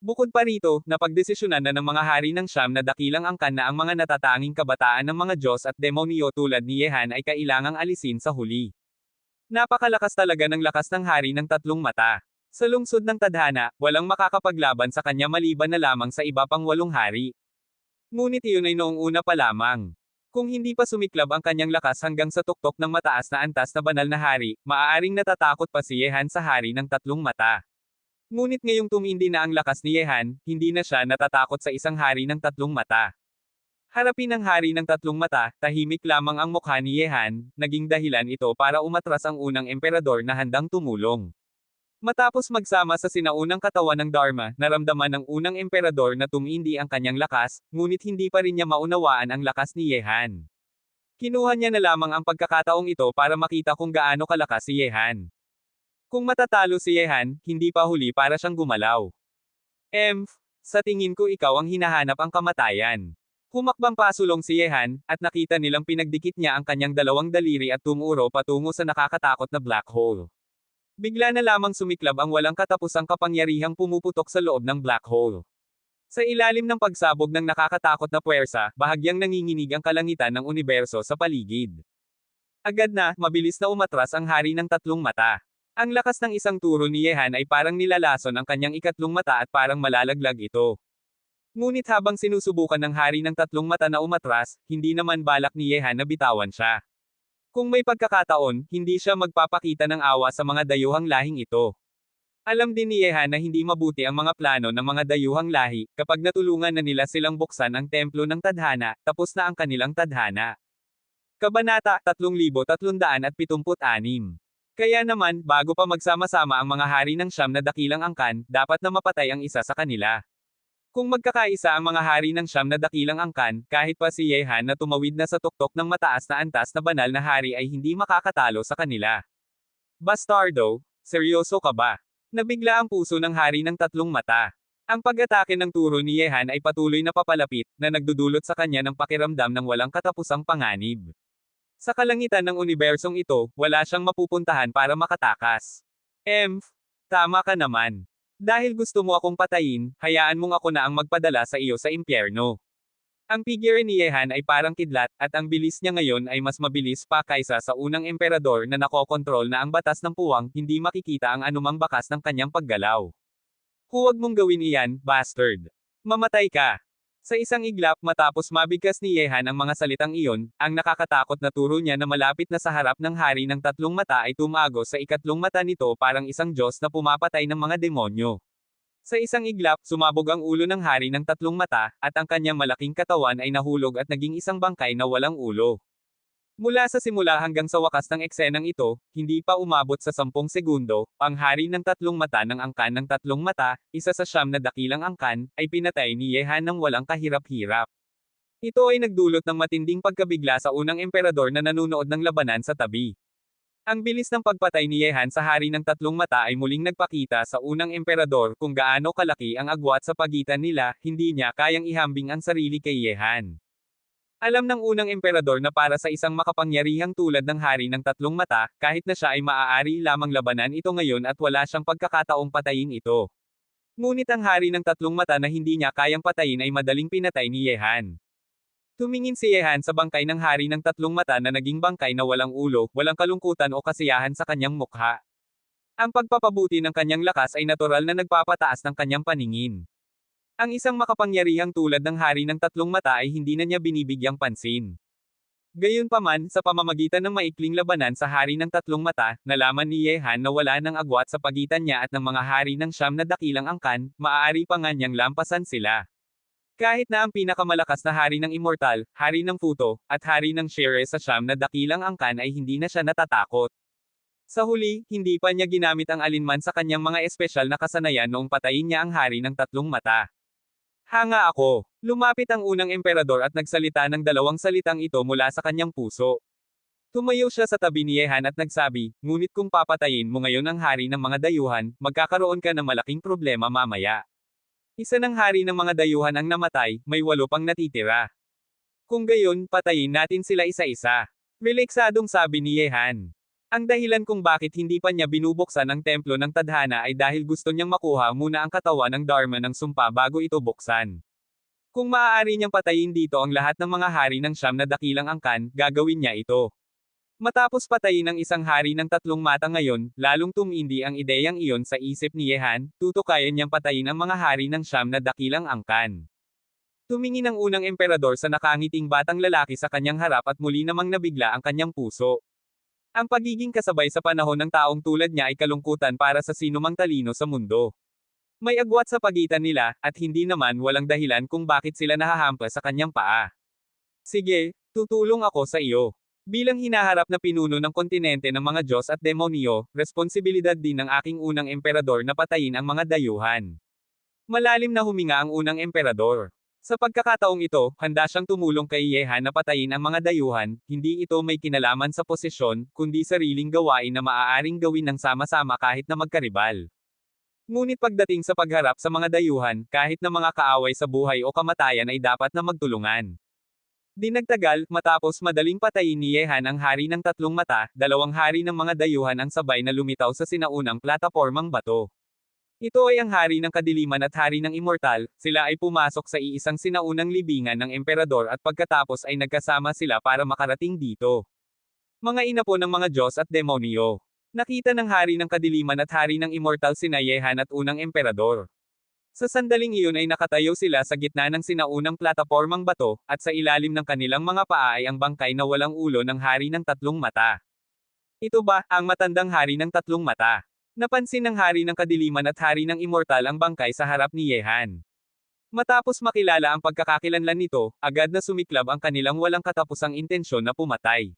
Bukod pa rito, napagdesisyonan na ng mga hari ng siyam na dakilang angkan na ang mga natatanging kabataan ng mga Diyos at demonyo tulad ni Yehan ay kailangang alisin sa huli. Napakalakas talaga ng lakas ng hari ng 3 mata. Sa lungsod ng tadhana, walang makakapaglaban sa kanya maliban na lamang sa iba pang 8 hari. Ngunit iyon ay noong una pa lamang. Kung hindi pa sumiklab ang kanyang lakas hanggang sa tuktok ng mataas na antas na banal na hari, maaaring natatakot pa si Yehan sa hari ng 3 mata. Ngunit ngayong tumindi na ang lakas ni Yehan, hindi na siya natatakot sa isang hari ng 3 mata. Harapin ang hari ng 3 mata, tahimik lamang ang mukha ni Yehan, naging dahilan ito para umatras ang unang emperador na handang tumulong. Matapos magsama sa sinaunang katawan ng Dharma, naramdaman ng unang emperador na tumindi ang kanyang lakas, ngunit hindi pa rin niya maunawaan ang lakas ni Yehan. Kinuha niya na lamang ang pagkakataong ito para makita kung gaano kalakas si Yehan. Kung matatalo si Yehan, hindi pa huli para siyang gumalaw. Sa tingin ko ikaw ang hinahanap ang kamatayan. Humakbang pasulong si Yehan, at nakita nilang pinagdikit niya ang kanyang dalawang daliri at tumuro patungo sa nakakatakot na black hole. Bigla na lamang sumiklab ang walang katapusang kapangyarihang pumuputok sa loob ng black hole. Sa ilalim ng pagsabog ng nakakatakot na puwersa, bahagyang nanginginig ang kalangitan ng universo sa paligid. Agad na, mabilis na umatras ang hari ng tatlong mata. Ang lakas ng isang turo ni Yehan ay parang nilalason ang kanyang ikatlong mata at parang malalaglag ito. Ngunit habang sinusubukan ng hari ng tatlong mata na umatras, hindi naman balak ni Yehan na bitawan siya. Kung may pagkakataon, hindi siya magpapakita ng awa sa mga dayuhang lahing ito. Alam din ni Yehan na hindi mabuti ang mga plano ng mga dayuhang lahi, kapag natulungan na nila silang buksan ang templo ng tadhana, tapos na ang kanilang tadhana. Kabanata 3376. Kaya naman, bago pa magsama-sama ang mga hari ng Siyam na dakilang angkan, dapat na mapatay ang isa sa kanila. Kung magkakaisa ang mga hari ng Siyam na dakilang angkan, kahit pa si Yehan na tumawid na sa tuktok ng mataas na antas na banal na hari ay hindi makakatalo sa kanila. Bastardo, seryoso ka ba? Nabigla ang puso ng hari ng tatlong mata. Ang pag-atake ng turo ni Yehan ay patuloy na papalapit, na nagdudulot sa kanya ng pakiramdam ng walang katapusang panganib. Sa kalangitan ng unibersong ito, wala siyang mapupuntahan para makatakas. Tama ka naman. Dahil gusto mo akong patayin, hayaan mong ako na ang magpadala sa iyo sa impyerno. Ang figure ni Yehan ay parang kidlat, at ang bilis niya ngayon ay mas mabilis pa kaysa sa unang emperador na nakokontrol na ang batas ng puwang, hindi makikita ang anumang bakas ng kanyang paggalaw. Huwag mong gawin iyan, bastard. Mamatay ka. Sa isang iglap matapos mabigkas ni Yehan ang mga salitang iyon, ang nakakatakot na turo niya na malapit na sa harap ng hari ng tatlong mata ay tumago sa ikatlong mata nito parang isang Diyos na pumapatay ng mga demonyo. Sa isang iglap, sumabog ang ulo ng hari ng tatlong mata, at ang kanyang malaking katawan ay nahulog at naging isang bangkay na walang ulo. Mula sa simula hanggang sa wakas ng eksenang ito, hindi pa umabot sa 10 segundo, ang hari ng tatlong mata ng angkan ng tatlong mata, isa sa siyam na dakilang angkan, ay pinatay ni Yehan ng walang kahirap-hirap. Ito ay nagdulot ng matinding pagkabigla sa unang emperador na nanunood ng labanan sa tabi. Ang bilis ng pagpatay ni Yehan sa hari ng tatlong mata ay muling nagpakita sa unang emperador kung gaano kalaki ang agwat sa pagitan nila, hindi niya kayang ihambing ang sarili kay Yehan. Alam ng unang emperador na para sa isang makapangyarihang tulad ng hari ng tatlong mata, kahit na siya ay maaari lamang labanan ito ngayon at wala siyang pagkakataong patayin ito. Ngunit ang hari ng tatlong mata na hindi niya kayang patayin ay madaling pinatay ni Yehan. Tumingin si Yehan sa bangkay ng hari ng tatlong mata na naging bangkay na walang ulo, walang kalungkutan o kasiyahan sa kanyang mukha. Ang pagpapabuti ng kanyang lakas ay natural na nagpapataas ng kanyang paningin. Ang isang makapangyarihang tulad ng hari ng tatlong mata ay hindi na niya binibigyang pansin. Gayunpaman, sa pamamagitan ng maikling labanan sa hari ng tatlong mata, nalaman ni Yehan na wala ng agwat sa pagitan niya at ng mga hari ng siyam na dakilang angkan, maaari pa nga niyang lampasan sila. Kahit na ang pinakamalakas na hari ng Immortal, hari ng Futo, at hari ng Shere sa siyam na dakilang angkan ay hindi na siya natatakot. Sa huli, hindi pa niya ginamit ang alinman sa kanyang mga espesyal na kasanayan noong patayin niya ang hari ng tatlong mata. Hanga ako. Lumapit ang unang emperador at nagsalita ng dalawang salitang ito mula sa kanyang puso. Tumayo siya sa tabi ni Yehan at nagsabi, ngunit kung papatayin mo ngayon ang hari ng mga dayuhan, magkakaroon ka ng malaking problema mamaya. Isa ng hari ng mga dayuhan ang namatay, may 8 pang natitira. Kung gayon, patayin natin sila isa-isa. Releksadong sabi ni Yehan. Ang dahilan kung bakit hindi pa niya binubuksan ang templo ng tadhana ay dahil gusto niyang makuha muna ang katawan ng Dharma ng sumpa bago ito buksan. Kung maaari niyang patayin dito ang lahat ng mga hari ng siyam na dakilang angkan, gagawin niya ito. Matapos patayin ang isang hari ng tatlong mata ngayon, lalong tumindi ang ideyang iyon sa isip ni Yehan, tutukayan niyang patayin ang mga hari ng siyam na dakilang angkan. Tumingin ang unang emperador sa nakangiting batang lalaki sa kanyang harap at muli namang nabigla ang kanyang puso. Ang pagiging kasabay sa panahon ng taong tulad niya ay kalungkutan para sa sinumang talino sa mundo. May agwat sa pagitan nila, at hindi naman walang dahilan kung bakit sila nahahampas sa kanyang paa. Sige, tutulong ako sa iyo. Bilang hinaharap na pinuno ng kontinente ng mga Diyos at demonyo, responsibilidad din ng aking unang emperador na patayin ang mga dayuhan. Malalim na huminga ang unang emperador. Sa pagkakataong ito, handa siyang tumulong kay Yehan na patayin ang mga dayuhan, hindi ito may kinalaman sa posisyon, kundi sariling gawain na maaaring gawin ng sama-sama kahit na magkaribal. Ngunit pagdating sa pagharap sa mga dayuhan, kahit na mga kaaway sa buhay o kamatayan ay dapat na magtulungan. Di nagtagal, matapos madaling patayin ni Yehan ang hari ng tatlong mata, dalawang hari ng mga dayuhan ang sabay na lumitaw sa sinaunang platapormang bato. Ito ay ang hari ng kadiliman at hari ng immortal, sila ay pumasok sa iisang sinaunang libingan ng emperador at pagkatapos ay nagkasama sila para makarating dito. Mga inapo ng mga Diyos at demonyo. Nakita ng hari ng kadiliman at hari ng immortal sina Yehan at unang emperador. Sa sandaling iyon ay nakatayo sila sa gitna ng sinaunang platapormang bato, at sa ilalim ng kanilang mga paa ay ang bangkay na walang ulo ng hari ng tatlong mata. Ito ba, ang matandang hari ng tatlong mata? Napansin ng hari ng kadiliman at hari ng immortal ang bangkay sa harap ni Yehan. Matapos makilala ang pagkakakilanlan nito, agad na sumiklab ang kanilang walang katapusang intensyon na pumatay.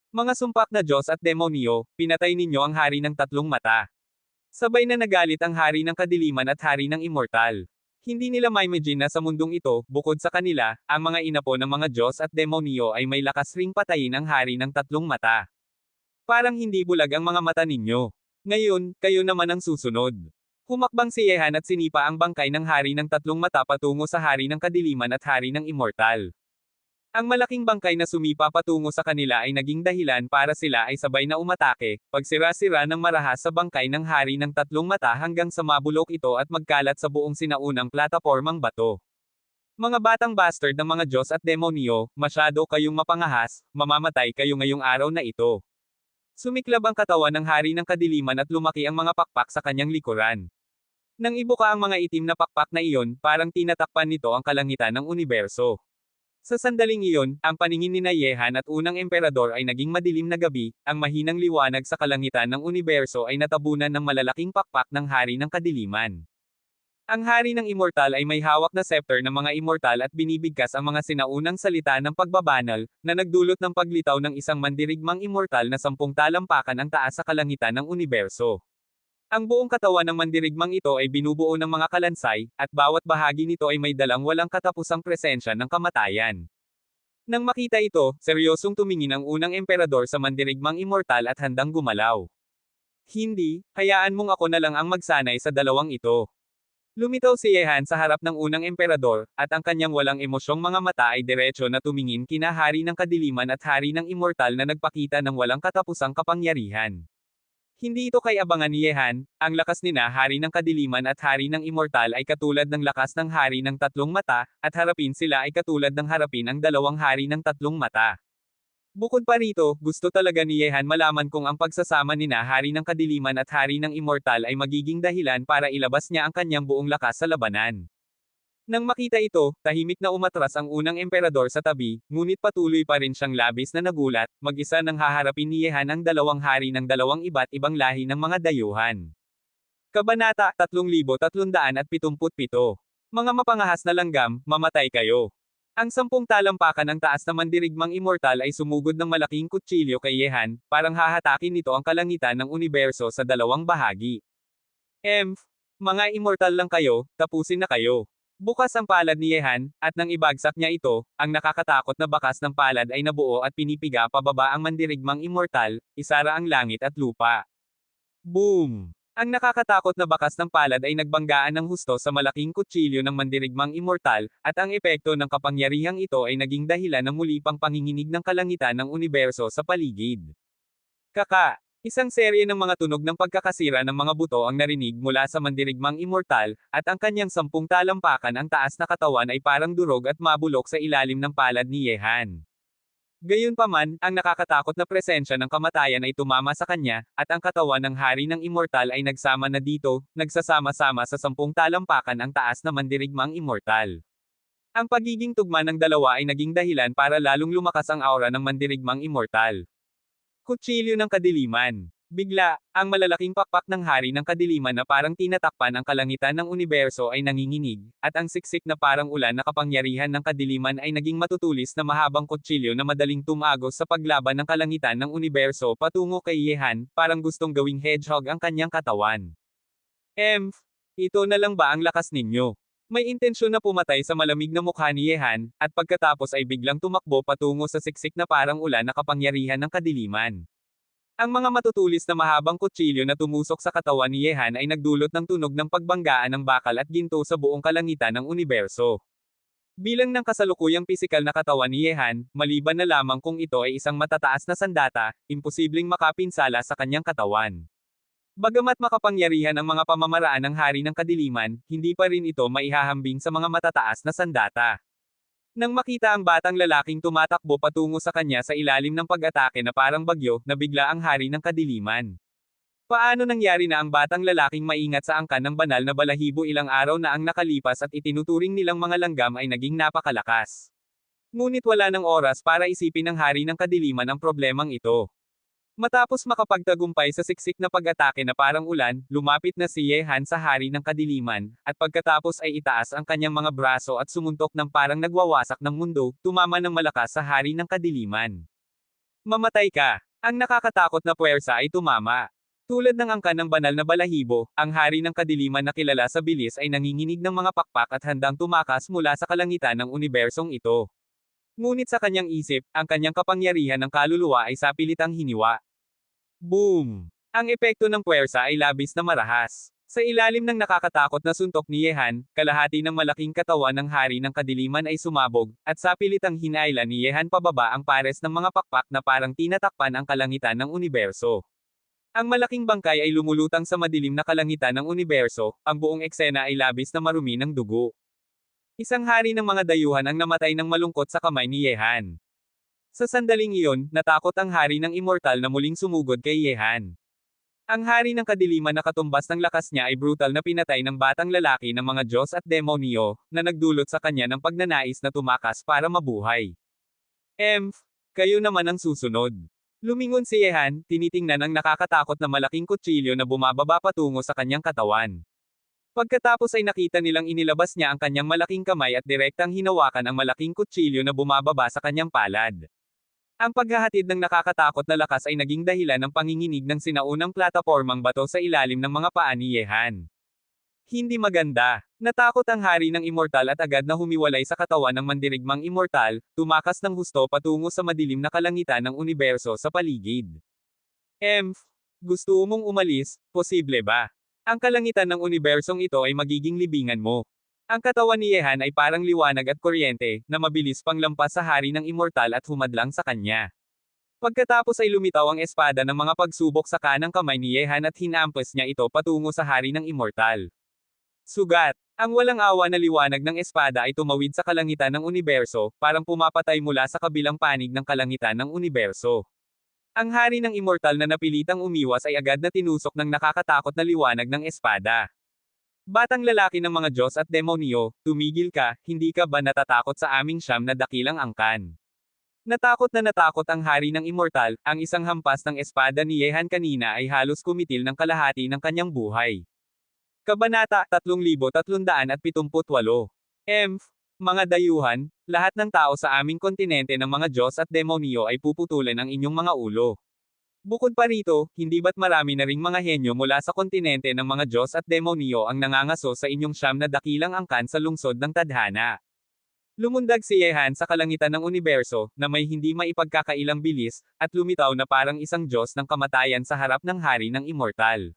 Mga sumpak na Diyos at demonyo, pinatay ninyo ang hari ng tatlong mata. Sabay na nagalit ang hari ng kadiliman at hari ng immortal. Hindi nila ma-imagine na sa mundong ito, bukod sa kanila, ang mga inapo ng mga Diyos at demonyo ay may lakas ring patayin ang hari ng tatlong mata. Parang hindi bulag ang mga mata ninyo. Ngayon, kayo naman ang susunod. Humakbang si Yehan at sinipa ang bangkay ng hari ng tatlong mata patungo sa hari ng kadiliman at hari ng immortal. Ang malaking bangkay na sumipa patungo sa kanila ay naging dahilan para sila ay sabay na umatake, pagsira-sira ng marahas sa bangkay ng hari ng tatlong mata hanggang sa mabulok ito at magkalat sa buong sinaunang platapormang bato. Mga batang bastard ng mga Diyos at demonyo, masyado kayong mapangahas, mamamatay kayo ngayong araw na ito. Sumiklab ang katawan ng hari ng kadiliman at lumaki ang mga pakpak sa kanyang likuran. Nang ibuka ang mga itim na pakpak na iyon, parang tinatakpan nito ang kalangitan ng universo. Sa sandaling iyon, ang paningin ni Yehan at unang emperador ay naging madilim na gabi, ang mahinang liwanag sa kalangitan ng universo ay natabunan ng malalaking pakpak ng hari ng kadiliman. Ang hari ng immortal ay may hawak na scepter ng mga immortal at binibigkas ang mga sinaunang salita ng pagbabanal, na nagdulot ng paglitaw ng isang mandirigmang immortal na 10 talampakan ang taas sa kalangitan ng universo. Ang buong katawan ng mandirigmang ito ay binubuo ng mga kalansay, at bawat bahagi nito ay may dalang walang katapusang presensya ng kamatayan. Nang makita ito, seryosong tumingin ang unang emperador sa mandirigmang immortal at handang gumalaw. Hindi, hayaan mong ako na lang ang magsanay sa dalawang ito. Lumitaw si Yehan sa harap ng unang emperador, at ang kanyang walang emosyong mga mata ay diretso na tumingin kina hari ng kadiliman at hari ng immortal na nagpakita ng walang katapusang kapangyarihan. Hindi ito kay abangan ni Yehan, ang lakas nina hari ng kadiliman at hari ng immortal ay katulad ng lakas ng hari ng tatlong mata, at harapin sila ay katulad ng harapin ang dalawang hari ng tatlong mata. Bukod pa rito, gusto talaga ni Yehan malaman kung ang pagsasama nina hari ng kadiliman at hari ng immortal ay magiging dahilan para ilabas niya ang kanyang buong lakas sa labanan. Nang makita ito, tahimik na umatras ang unang emperador sa tabi, ngunit patuloy pa rin siyang labis na nagulat, mag-isa nang haharapin ni Yehan ang dalawang hari ng dalawang iba't ibang lahi ng mga dayuhan. Kabanata 3377. Mga mapangahas na langgam, mamatay kayo. Ang 10 talampakan ng taas na mandirigmang immortal ay sumugod ng malaking kutsilyo kay Yehan, parang hahatakin nito ang kalangitan ng universo sa dalawang bahagi. Mga immortal lang kayo, tapusin na kayo. Bukas ang palad ni Yehan, at nang ibagsak niya ito, ang nakakatakot na bakas ng palad ay nabuo at pinipiga pababa ang mandirigmang immortal, isara ang langit at lupa. Boom! Ang nakakatakot na bakas ng palad ay nagbanggaan ng husto sa malaking kutsilyo ng mandirigmang immortal, at ang epekto ng kapangyarihang ito ay naging dahilan ng muli pang panginginig ng kalangitan ng universo sa paligid. Isang serye ng mga tunog ng pagkakasira ng mga buto ang narinig mula sa mandirigmang immortal, at ang kanyang 10 talampakan ang taas na katawan ay parang durog at mabulok sa ilalim ng palad ni Yehan. Gayunpaman, ang nakakatakot na presensya ng kamatayan ay tumama sa kanya, at ang katawan ng hari ng immortal ay nagsama na dito, nagsasama-sama sa 10 talampakan ang taas na mandirigmang immortal. Ang pagiging tugma ng dalawa ay naging dahilan para lalong lumakas ang aura ng mandirigmang immortal. Kutsilyo ng kadiliman. Bigla, ang malalaking pakpak ng hari ng kadiliman na parang tinatakpan ang kalangitan ng universo ay nanginginig, at ang siksik na parang ulan na kapangyarihan ng kadiliman ay naging matutulis na mahabang kutsilyo na madaling tumagos sa paglaban ng kalangitan ng universo patungo kay Yehan, parang gustong gawing hedgehog ang kanyang katawan. Ito na lang ba ang lakas ninyo? May intensyon na pumatay sa malamig na mukha ni Yehan, at pagkatapos ay biglang tumakbo patungo sa siksik na parang ulan na kapangyarihan ng kadiliman. Ang mga matutulis na mahabang kutsilyo na tumusok sa katawan ni Yehan ay nagdulot ng tunog ng pagbanggaan ng bakal at ginto sa buong kalangitan ng universo. Bilang ng kasalukuyang pisikal na katawan ni Yehan, maliban na lamang kung ito ay isang matataas na sandata, imposibleng makapinsala sa kanyang katawan. Bagamat makapangyarihan ang mga pamamaraan ng Hari ng Kadiliman, hindi pa rin ito maihahambing sa mga matataas na sandata. Nang makita ang batang lalaking tumatakbo patungo sa kanya sa ilalim ng pag-atake na parang bagyo, nabigla ang Hari ng Kadiliman. Paano nangyari na ang batang lalaking maingat sa angkan ng banal na balahibo ilang araw na ang nakalipas at itinuturing nilang mga langgam ay naging napakalakas? Ngunit wala ng oras para isipin ng Hari ng Kadiliman ang problemang ito. Matapos makapagtagumpay sa siksik na pag-atake na parang ulan, lumapit na si Yehan sa Hari ng Kadiliman, at pagkatapos ay itaas ang kanyang mga braso at sumuntok ng parang nagwawasak ng mundo, tumama ng malakas sa Hari ng Kadiliman. Mamatay ka! Ang nakakatakot na puwersa ay tumama. Tulad ng angkan ng banal na balahibo, ang Hari ng Kadiliman na kilala sa bilis ay nanginginig ng mga pakpak at handang tumakas mula sa kalangitan ng unibersong ito. Ngunit sa kanyang isip, ang kanyang kapangyarihan ng kaluluwa ay sapilitang hiniwa. Boom! Ang epekto ng puwersa ay labis na marahas. Sa ilalim ng nakakatakot na suntok ni Yehan, kalahati ng malaking katawan ng Hari ng Kadiliman ay sumabog, at sapilitang hinaila ni Yehan pababa ang pares ng mga pakpak na parang tinatakpan ang kalangitan ng universo. Ang malaking bangkay ay lumulutang sa madilim na kalangitan ng universo, ang buong eksena ay labis na marumi ng dugo. Isang hari ng mga dayuhan ang namatay ng malungkot sa kamay ni Yehan. Sa sandaling iyon, natakot ang Hari ng Immortal na muling sumugod kay Yehan. Ang Hari ng Kadiliman na katumbas ng lakas niya ay brutal na pinatay ng batang lalaki ng mga Diyos at demonyo, na nagdulot sa kanya ng pagnanais na tumakas para mabuhay. Kayo naman ang susunod. Lumingon si Yehan, tinitingnan ang nakakatakot na malaking kutsilyo na bumababa patungo sa kanyang katawan. Pagkatapos ay nakita nilang inilabas niya ang kanyang malaking kamay at direktang hinawakan ang malaking kutsilyo na bumababa sa kanyang palad. Ang paghahatid ng nakakatakot na lakas ay naging dahilan ng panginginig ng sinaunang platapormang bato sa ilalim ng mga paa ni Yehan. Hindi maganda. Natakot ang Hari ng Immortal at agad na humiwalay sa katawan ng mandirigmang Immortal, tumakas ng husto patungo sa madilim na kalangitan ng universo sa paligid. Gusto mong umalis, posible ba? Ang kalangitan ng unibersong ito ay magiging libingan mo. Ang katawan ni Yehan ay parang liwanag at kuryente, na mabilis pang lampas sa Hari ng Immortal at humadlang sa kanya. Pagkatapos ay lumitaw ang espada ng mga pagsubok sa kanang kamay ni Yehan at hinampas niya ito patungo sa Hari ng Immortal. Sugat! Ang walang awa na liwanag ng espada ay tumawid sa kalangitan ng universo, parang pumapatay mula sa kabilang panig ng kalangitan ng universo. Ang Hari ng Immortal na napilitang umiwas ay agad na tinusok ng nakakatakot na liwanag ng espada. Batang lalaki ng mga Diyos at demonyo, tumigil ka, hindi ka ba natatakot sa aming siyam na dakilang angkan? Natakot ang Hari ng Immortal, ang isang hampas ng espada ni Yehan kanina ay halos kumitil ng kalahati ng kanyang buhay. Kabanata 3378 Mga dayuhan, lahat ng tao sa aming kontinente ng mga Diyos at demonyo ay puputulan ang inyong mga ulo. Bukod pa rito, hindi ba't marami na ring mga henyo mula sa kontinente ng mga Diyos at demonyo ang nangangaso sa inyong siyam na dakilang angkan sa lungsod ng tadhana? Lumundag si Yehan sa kalangitan ng universo, na may hindi maipagkakailang bilis, at lumitaw na parang isang Diyos ng kamatayan sa harap ng Hari ng Immortal.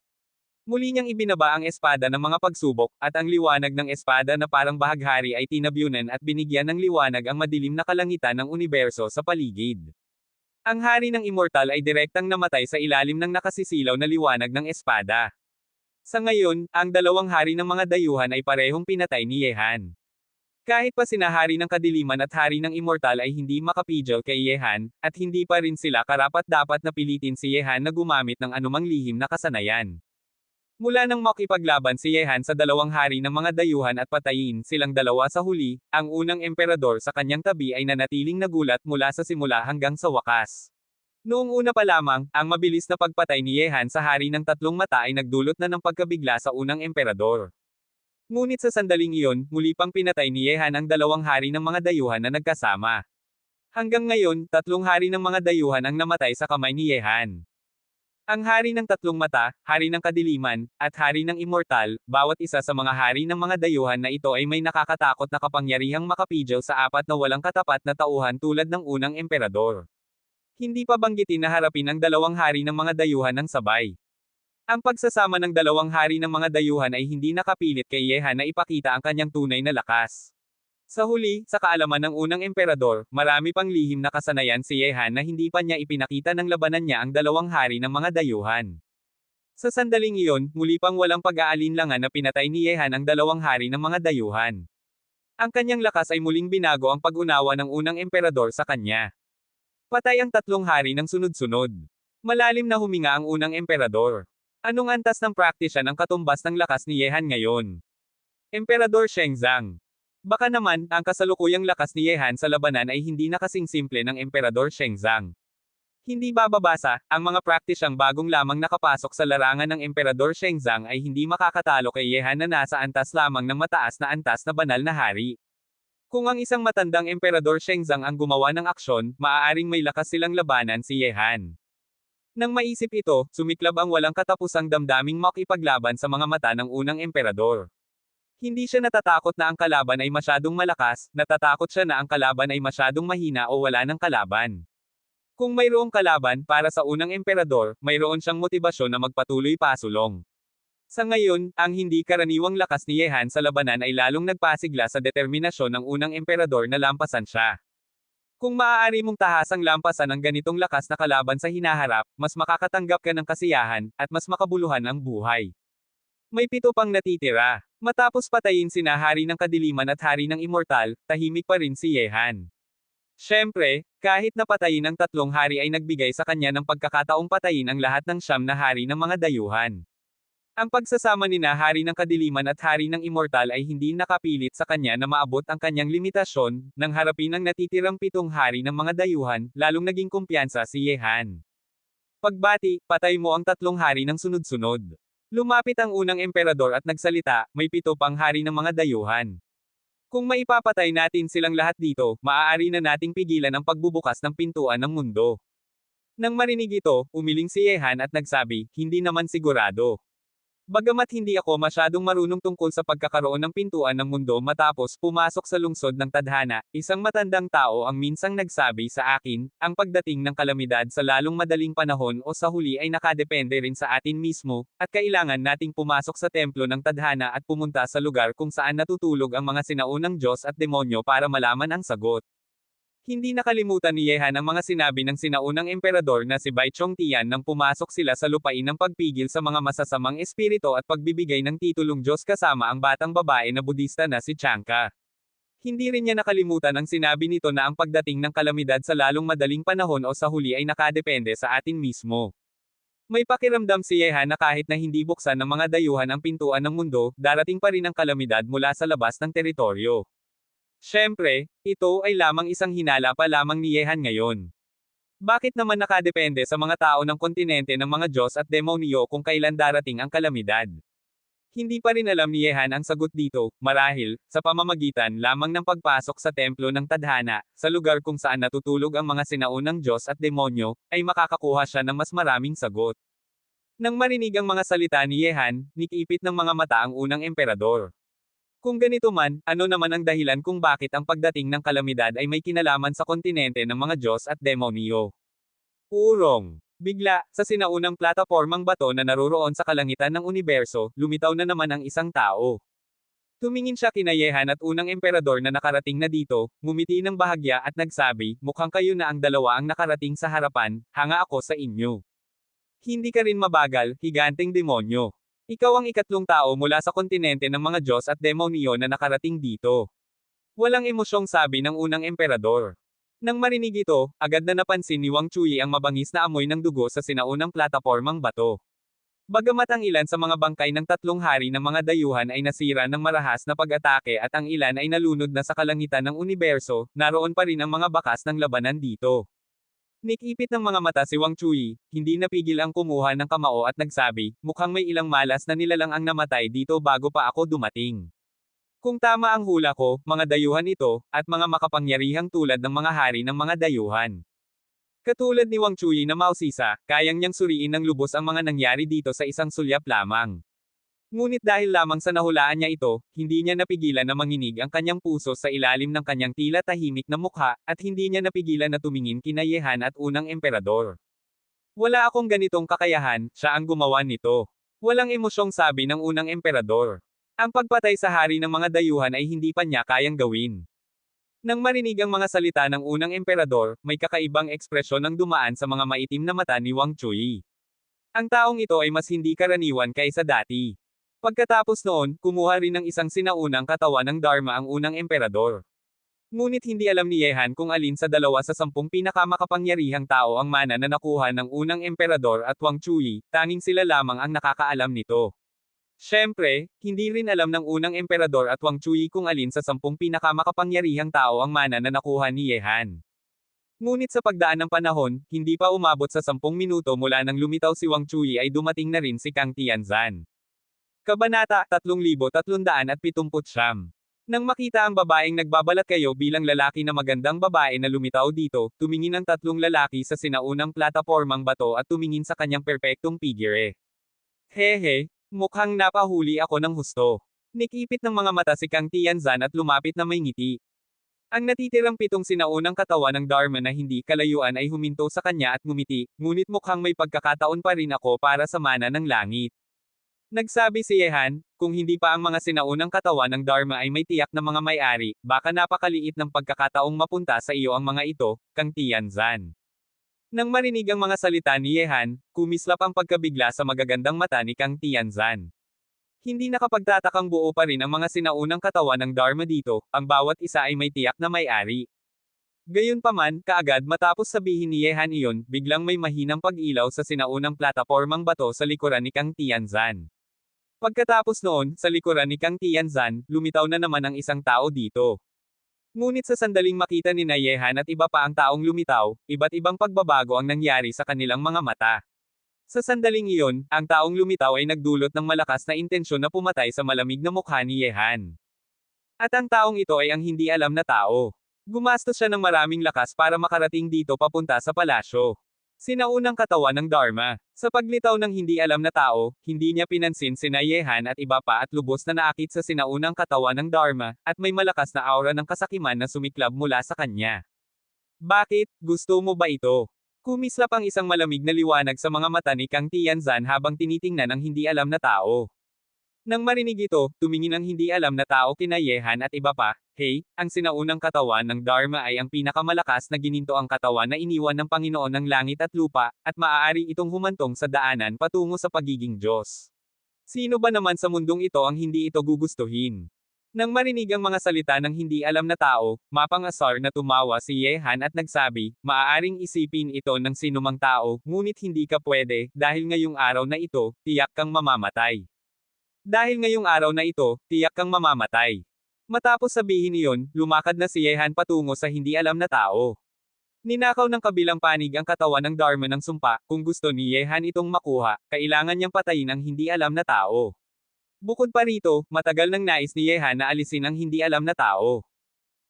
Muli niyang ibinaba ang espada ng mga pagsubok, at ang liwanag ng espada na parang bahaghari ay tinabyunan at binigyan ng liwanag ang madilim na kalangitan ng universo sa paligid. Ang Hari ng Immortal ay direktang namatay sa ilalim ng nakasisilaw na liwanag ng espada. Sa ngayon, ang dalawang hari ng mga dayuhan ay parehong pinatay ni Yehan. Kahit pa sina Hari ng Kadiliman at Hari ng Immortal ay hindi makapigil kay Yehan, at hindi pa rin sila karapat-dapat na pilitin si Yehan na gumamit ng anumang lihim na kasanayan. Mula nang makipaglaban si Yehan sa dalawang hari ng mga dayuhan at patayin silang dalawa sa huli, ang unang emperador sa kanyang tabi ay nanatiling nagulat mula sa simula hanggang sa wakas. Noong una pa lamang, ang mabilis na pagpatay ni Yehan sa Hari ng Tatlong Mata ay nagdulot na ng pagkabigla sa unang emperador. Ngunit sa sandaling iyon, muli pang pinatay ni Yehan ang dalawang hari ng mga dayuhan na nagkasama. Hanggang ngayon, tatlong hari ng mga dayuhan ang namatay sa kamay ni Yehan. Ang Hari ng Tatlong Mata, Hari ng Kadiliman, at Hari ng Immortal, bawat isa sa mga hari ng mga dayuhan na ito ay may nakakatakot na kapangyarihang makapigil sa apat na walang katapat na tauhan tulad ng unang emperador. Hindi pa banggitin na harapin ang dalawang hari ng mga dayuhan ng sabay. Ang pagsasama ng dalawang hari ng mga dayuhan ay hindi nakapilit kay Yehan na ipakita ang kanyang tunay na lakas. Sa huli, sa kaalaman ng unang emperador, marami pang lihim na kasanayan si Yehan na hindi pa niya ipinakita ng labanan niya ang dalawang hari ng mga dayuhan. Sa sandaling iyon, muli pang walang pag-aalinlangan na pinatay ni Yehan ang dalawang hari ng mga dayuhan. Ang kanyang lakas ay muling binago ang pag-unawa ng unang emperador sa kanya. Patay ang tatlong hari ng sunod-sunod. Malalim na huminga ang unang emperador. Anong antas ng praktisya ng katumbas ng lakas ni Yehan ngayon? Emperador Shenzang. Baka naman, ang kasalukuyang lakas ni Yehan sa labanan ay hindi na kasing simple ng Emperador Shenzang. Hindi bababasa, ang mga praktisyang bagong lamang nakapasok sa larangan ng Emperador Shenzang ay hindi makakatalo kay Yehan na nasa antas lamang ng mataas na antas na banal na hari. Kung ang isang matandang Emperador Shenzang ang gumawa ng aksyon, maaaring may lakas silang labanan si Yehan. Nang maisip ito, sumiklab ang walang katapusang damdaming makipaglaban sa mga mata ng unang emperador. Hindi siya natatakot na ang kalaban ay masyadong malakas, natatakot siya na ang kalaban ay masyadong mahina o wala ng kalaban. Kung mayroong kalaban, para sa unang emperador, mayroon siyang motibasyon na magpatuloy pasulong. Sa ngayon, ang hindi karaniwang lakas ni Yehan sa labanan ay lalong nagpasigla sa determinasyon ng unang emperador na lampasan siya. Kung maaari mong tahasang lampasan ang ganitong lakas na kalaban sa hinaharap, mas makakatanggap ka ng kasiyahan, at mas makabuluhan ang buhay. May 7 pang natitira. Matapos patayin sina Hari ng Kadiliman at Hari ng Immortal, tahimik pa rin si Yehan. Siyempre, kahit napatayin ang tatlong hari ay nagbigay sa kanya ng pagkakataong patayin ang lahat ng 9 na hari ng mga dayuhan. Ang pagsasama nina Hari ng Kadiliman at Hari ng Immortal ay hindi nakapilit sa kanya na maabot ang kanyang limitasyon, nang harapin ang natitirang 7 hari ng mga dayuhan, lalong naging kumpiyansa si Yehan. Pagbati, patay mo ang 3 hari ng sunod-sunod. Lumapit ang unang emperador at nagsalita, may 7 pang hari ng mga dayuhan. Kung maipapatay natin silang lahat dito, maaari na nating pigilan ang pagbubukas ng pintuan ng mundo. Nang marinig ito, umiling si Yehan at nagsabi, hindi naman sigurado. Bagamat hindi ako masyadong marunong tungkol sa pagkakaroon ng pintuan ng mundo matapos pumasok sa lungsod ng tadhana, isang matandang tao ang minsang nagsabi sa akin, ang pagdating ng kalamidad sa lalong madaling panahon o sa huli ay nakadepende rin sa atin mismo, at kailangan nating pumasok sa templo ng tadhana at pumunta sa lugar kung saan natutulog ang mga sinaunang Diyos at demonyo para malaman ang sagot. Hindi nakalimutan ni Yehan ang mga sinabi ng sinaunang emperador na si Bai Chongtian nang pumasok sila sa lupain ng pagpigil sa mga masasamang espiritu at pagbibigay ng titulong Diyos kasama ang batang babae na Budista na si Chanka. Hindi rin niya nakalimutan ang sinabi nito na ang pagdating ng kalamidad sa lalong madaling panahon o sa huli ay nakadepende sa atin mismo. May pakiramdam si Yehan na kahit na hindi buksan ng mga dayuhan ang pintuan ng mundo, darating pa rin ang kalamidad mula sa labas ng teritoryo. Siyempre, ito ay lamang isang hinala pa lamang ni Yehan ngayon. Bakit naman nakadepende sa mga tao ng kontinente ng mga Diyos at demonyo kung kailan darating ang kalamidad? Hindi pa rin alam ni Yehan ang sagot dito, marahil, sa pamamagitan lamang ng pagpasok sa templo ng tadhana, sa lugar kung saan natutulog ang mga sinaunang Diyos at demonyo, ay makakakuha siya ng mas maraming sagot. Nang marinig ang mga salita ni Yehan, nikipit ng mga mata ang unang emperador. Kung ganito man, ano naman ang dahilan kung bakit ang pagdating ng kalamidad ay may kinalaman sa kontinente ng mga Diyos at demonyo? Urong. Bigla, sa sinaunang platapormang bato na naroroon sa kalangitan ng universo, lumitaw na naman ang isang tao. Tumingin siya kina Yehan at unang emperador na nakarating na dito, ngumiti ng bahagya at nagsabi, mukhang kayo na ang dalawa ang nakarating sa harapan, hanga ako sa inyo. Hindi ka rin mabagal, higanteng demonyo. Ikaw ang ikatlong tao mula sa kontinente ng mga Diyos at demonyo na nakarating dito. Walang emosyong sabi ng unang emperador. Nang marinig ito, agad na napansin ni Wang Chui ang mabangis na amoy ng dugo sa sinaunang platapormang bato. Bagamat ang ilan sa mga bangkay ng 3 hari ng mga dayuhan ay nasira ng marahas na pag-atake at ang ilan ay nalunod na sa kalangitan ng universo, naroon pa rin ang mga bakas ng labanan dito. Nikipit ng mga mata si Wang Chui, hindi napigil ang kumuha ng kamao at nagsabi, mukhang may ilang malas na nilalang ang namatay dito bago pa ako dumating. Kung tama ang hula ko, mga dayuhan ito, at mga makapangyarihang tulad ng mga hari ng mga dayuhan. Katulad ni Wang Chui na mausisa, kayang niyang suriin ng lubos ang mga nangyari dito sa isang sulyap lamang. Ngunit dahil lamang sa nahulaan niya ito, hindi niya napigilan na manginig ang kanyang puso sa ilalim ng kanyang tila tahimik na mukha, at hindi niya napigilan na tumingin kina Yehan at unang emperador. Wala akong ganitong kakayahan, siya ang gumawa nito. Walang emosyong sabi ng unang emperador. Ang pagpatay sa hari ng mga dayuhan ay hindi pa niya kayang gawin. Nang marinig ang mga salita ng unang emperador, may kakaibang ekspresyon ang dumaan sa mga maitim na mata ni Wang Chui. Ang taong ito ay mas hindi karaniwan kaysa dati. Pagkatapos noon, kumuha rin ng isang sinaunang katawan ng Dharma ang unang emperador. Ngunit hindi alam ni Yehan kung alin sa dalawa sa 10 pinakamakapangyarihang tao ang mana na nakuha ng unang emperador at Wang Chui, tanging sila lamang ang nakakaalam nito. Siyempre, hindi rin alam ng unang emperador at Wang Chui kung alin sa 10 pinakamakapangyarihang tao ang mana na nakuha ni Yehan. Ngunit sa pagdaan ng panahon, hindi pa umabot sa 10 minuto mula nang lumitaw si Wang Chui ay dumating na rin si Kang Tianzan. Kabanata 3379. Nang makita ang babaeng nagbabalat kayo bilang lalaki na magandang babae na lumitaw dito, tumingin ang tatlong lalaki sa sinaunang platapormang bato at tumingin sa kanyang perpektong figure. Hehe, mukhang napahuli ako ng husto. Nikipit ng mga mata si Kang Tianzan at lumapit na may ngiti. Ang natitirang 7 sinaunang katawan ng Dharma na hindi kalayuan ay huminto sa kanya at ngumiti, ngunit mukhang may pagkakataon pa rin ako para sa mana ng langit. Nagsabi si Yehan, kung hindi pa ang mga sinaunang katawan ng Dharma ay may tiyak na mga may-ari, baka napakaliit ng pagkakataong mapunta sa iyo ang mga ito, Kang Tianzan. Nang marinig ang mga salita ni Yehan, kumislap ang pagkabigla sa magagandang mata ni Kang Tianzan. Hindi nakapagtatakang buo pa rin ang mga sinaunang katawan ng Dharma dito, ang bawat isa ay may tiyak na may-ari. Gayunpaman, kaagad matapos sabihin ni Yehan iyon, biglang may mahinang pag-ilaw sa sinaunang platapormang bato sa likuran ni Kang Tianzan. Pagkatapos noon, sa likuran ni Kang Tianzan, lumitaw na naman ang isang tao dito. Ngunit sa sandaling makita ni Yehan at iba pa ang taong lumitaw, iba't ibang pagbabago ang nangyari sa kanilang mga mata. Sa sandaling iyon, ang taong lumitaw ay nagdulot ng malakas na intensyon na pumatay sa malamig na mukha ni Yehan. At ang taong ito ay ang hindi alam na tao. Gumastos siya ng maraming lakas para makarating dito papunta sa palasyo. Sinaunang katawan ng Dharma. Sa paglitaw ng hindi alam na tao, hindi niya pinansin sina Yehan at iba pa at lubos na naakit sa sinaunang katawan ng Dharma, at may malakas na aura ng kasakiman na sumiklab mula sa kanya. Bakit? Gusto mo ba ito? Kumislap ang isang malamig na liwanag sa mga mata ni Kang Tianzan habang tinitingnan ang hindi alam na tao. Nang marinig ito, tumingin ang hindi alam na tao kina Yehan at iba pa. Hey, ang sinaunang katawan ng Dharma ay ang pinakamalakas na ginintoang katawan na iniwan ng Panginoon ng langit at lupa, at maaari itong humantong sa daanan patungo sa pagiging Diyos. Sino ba naman sa mundong ito ang hindi ito gugustuhin? Nang marinig ang mga salita ng hindi alam na tao, mapang-asar na tumawa si Yehan at nagsabi, maaaring isipin ito ng sinumang tao, ngunit hindi ka pwede, dahil ngayong araw na ito, tiyak kang mamamatay. Dahil ngayong araw na ito, tiyak kang mamamatay. Matapos sabihin iyon, lumakad na si Yehan patungo sa hindi alam na tao. Ninakaw ng kabilang panig ang katawan ng Dharma ng sumpa, kung gusto ni Yehan itong makuha, kailangan niyang patayin ang hindi alam na tao. Bukod pa rito, matagal nang nais ni Yehan na alisin ang hindi alam na tao.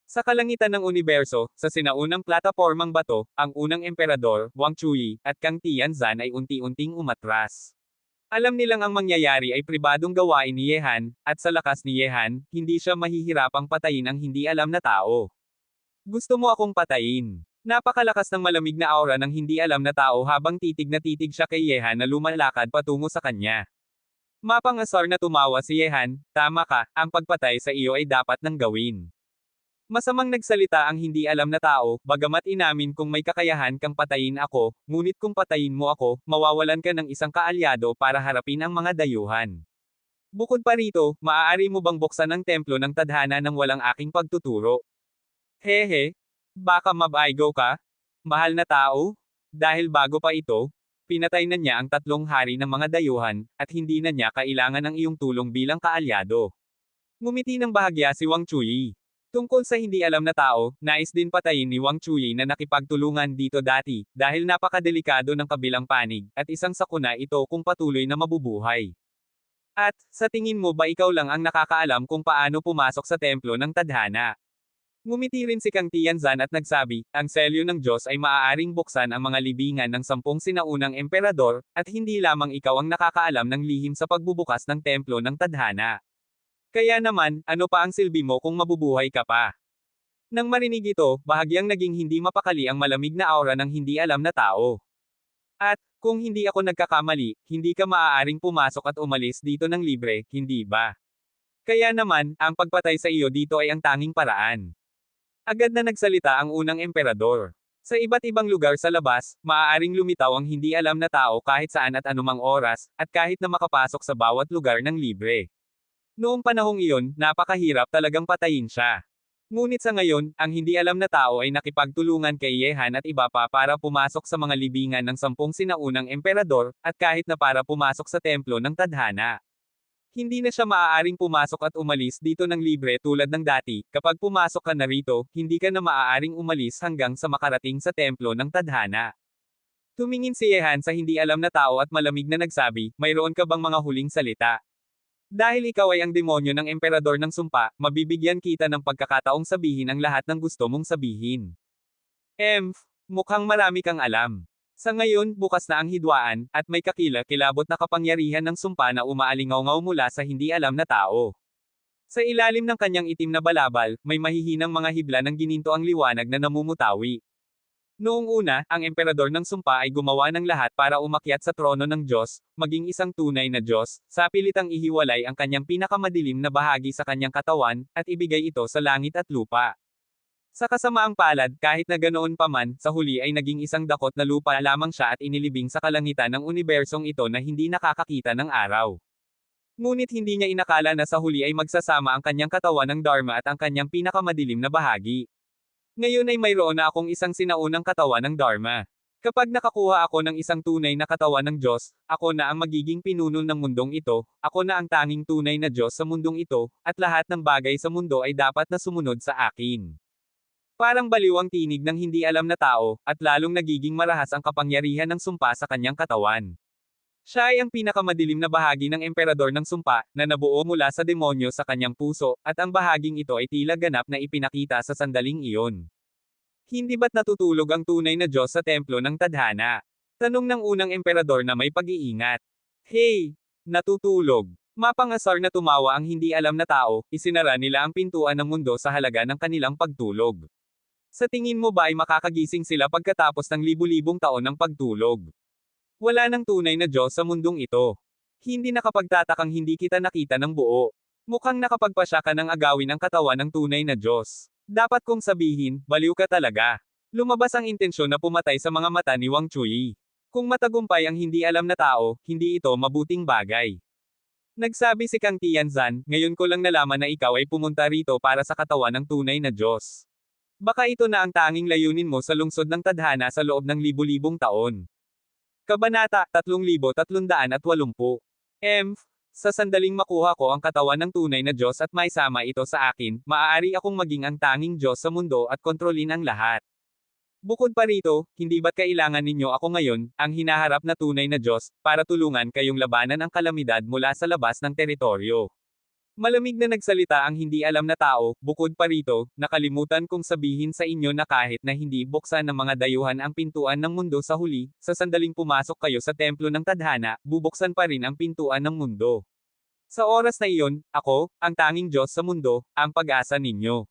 Sa kalangitan ng universo, sa sinaunang platapormang bato, ang unang emperador, Wang Chui, at Kang Tianzan ay unti-unting umatras. Alam nilang ang mangyayari ay pribadong gawain ni Yehan, at sa lakas ni Yehan, hindi siya mahihirapang patayin ang hindi alam na tao. Gusto mo akong patayin? Napakalakas ng malamig na aura ng hindi alam na tao habang titig na titig siya kay Yehan na lumalakad patungo sa kanya. Mapang-asar na tumawa si Yehan, tama ka, ang pagpatay sa iyo ay dapat nang gawin. Masamang nagsalita ang hindi alam na tao, bagamat inamin kung may kakayahan kang patayin ako, ngunit kung patayin mo ako, mawawalan ka ng isang kaalyado para harapin ang mga dayuhan. Bukod pa rito, maaari mo bang buksan ang templo ng tadhana nang walang aking pagtuturo? Hehe, baka mabaigo ka? Mahal na tao? Dahil bago pa ito, pinatay na niya ang 3 hari ng mga dayuhan, at hindi na niya kailangan ng iyong tulong bilang kaalyado. Ngumiti ng bahagya si Wang Chui. Tungkol sa hindi alam na tao, nais din patayin ni Wang Chui na nakipagtulungan dito dati, dahil napakadelikado ng kabilang panig, at isang sakuna ito kung patuloy na mabubuhay. At, sa tingin mo ba ikaw lang ang nakakaalam kung paano pumasok sa templo ng tadhana? Ngumiti rin si Kang Tianzan at nagsabi, ang selyo ng Diyos ay maaaring buksan ang mga libingan ng 10 sinaunang emperador, at hindi lamang ikaw ang nakakaalam ng lihim sa pagbubukas ng templo ng tadhana. Kaya naman, ano pa ang silbi mo kung mabubuhay ka pa? Nang marinig ito, bahagyang naging hindi mapakali ang malamig na aura ng hindi alam na tao. At, kung hindi ako nagkakamali, hindi ka maaaring pumasok at umalis dito ng libre, hindi ba? Kaya naman, ang pagpatay sa iyo dito ay ang tanging paraan. Agad na nagsalita ang unang emperador. Sa iba't ibang lugar sa labas, maaaring lumitaw ang hindi alam na tao kahit saan at anumang oras, at kahit na makapasok sa bawat lugar ng libre. Noong panahong iyon, napakahirap talagang patayin siya. Ngunit sa ngayon, ang hindi alam na tao ay nakipagtulungan kay Yehan at iba pa para pumasok sa mga libingan ng 10 sinaunang emperador, at kahit na para pumasok sa templo ng tadhana. Hindi na siya maaaring pumasok at umalis dito ng libre tulad ng dati. Kapag pumasok ka na rito, hindi ka na maaaring umalis hanggang sa makarating sa templo ng tadhana. Tumingin si Yehan sa hindi alam na tao at malamig na nagsabi, mayroon ka bang mga huling salita? Dahil ikaw ay ang demonyo ng emperador ng sumpa, mabibigyan kita ng pagkakataong sabihin ang lahat ng gusto mong sabihin. Mukhang marami kang alam. Sa ngayon, bukas na ang hidwaan, at may kakila-kilabot na kapangyarihan ng sumpa na umaalingaw-ngaw mula sa hindi alam na tao. Sa ilalim ng kanyang itim na balabal, may mahihinang mga hibla ng gininto ang liwanag na namumutawi. Noong una, ang emperador ng sumpa ay gumawa ng lahat para umakyat sa trono ng Diyos, maging isang tunay na Diyos, sa pilitang ihiwalay ang kanyang pinakamadilim na bahagi sa kanyang katawan, at ibigay ito sa langit at lupa. Sa kasamaang palad, kahit na ganoon pa man, sa huli ay naging isang dakot na lupa lamang siya at inilibing sa kalangitan ng unibersong ito na hindi nakakakita ng araw. Ngunit hindi niya inakala na sa huli ay magsasama ang kanyang katawan ng Dharma at ang kanyang pinakamadilim na bahagi. Ngayon ay mayroon na akong isang sinaunang katawan ng Dharma. Kapag nakakuha ako ng isang tunay na katawan ng Diyos, ako na ang magiging pinuno ng mundong ito, ako na ang tanging tunay na Diyos sa mundong ito, at lahat ng bagay sa mundo ay dapat na sumunod sa akin. Parang baliw ang tinig ng hindi alam na tao, at lalong nagiging marahas ang kapangyarihan ng sumpa sa kanyang katawan. Siya ay ang pinakamadilim na bahagi ng emperador ng sumpa, na nabuo mula sa demonyo sa kanyang puso, at ang bahaging ito ay tila ganap na ipinakita sa sandaling iyon. Hindi ba't natutulog ang tunay na Diyos sa templo ng tadhana? Tanong ng unang emperador na may pag-iingat. Hey! Natutulog. Mapangasar na tumawa ang hindi alam na tao, isinara nila ang pintuan ng mundo sa halaga ng kanilang pagtulog. Sa tingin mo ba ay makakagising sila pagkatapos ng libu-libong taon ng pagtulog? Wala nang tunay na Diyos sa mundong ito. Hindi nakapagtatakang hindi kita nakita ng buo. Mukhang nakapagpasya ka ng agawin ang katawan ng tunay na Diyos. Dapat kong sabihin, baliw ka talaga. Lumabas ang intensyon na pumatay sa mga mata ni Wang Chui. Kung matagumpay ang hindi alam na tao, hindi ito mabuting bagay. Nagsabi si Kang Tianzan, ngayon ko lang nalaman na ikaw ay pumunta rito para sa katawan ng tunay na Diyos. Baka ito na ang tanging layunin mo sa lungsod ng tadhana sa loob ng libu-libong taon. Kabanata 3380. Sa sandaling makuha ko ang katawan ng tunay na Diyos at maisama ito sa akin, maaari akong maging ang tanging Diyos sa mundo at kontrolin ang lahat. Bukod pa rito, hindi ba't kailangan ninyo ako ngayon, ang hinaharap na tunay na Diyos, para tulungan kayong labanan ang kalamidad mula sa labas ng teritoryo? Malamig na nagsalita ang hindi alam na tao, bukod pa rito, nakalimutan kong sabihin sa inyo na kahit na hindi buksan ng mga dayuhan ang pintuan ng mundo sa huli, sa sandaling pumasok kayo sa templo ng tadhana, bubuksan pa rin ang pintuan ng mundo. Sa oras na iyon, ako, ang tanging Diyos sa mundo, ang pag-asa ninyo.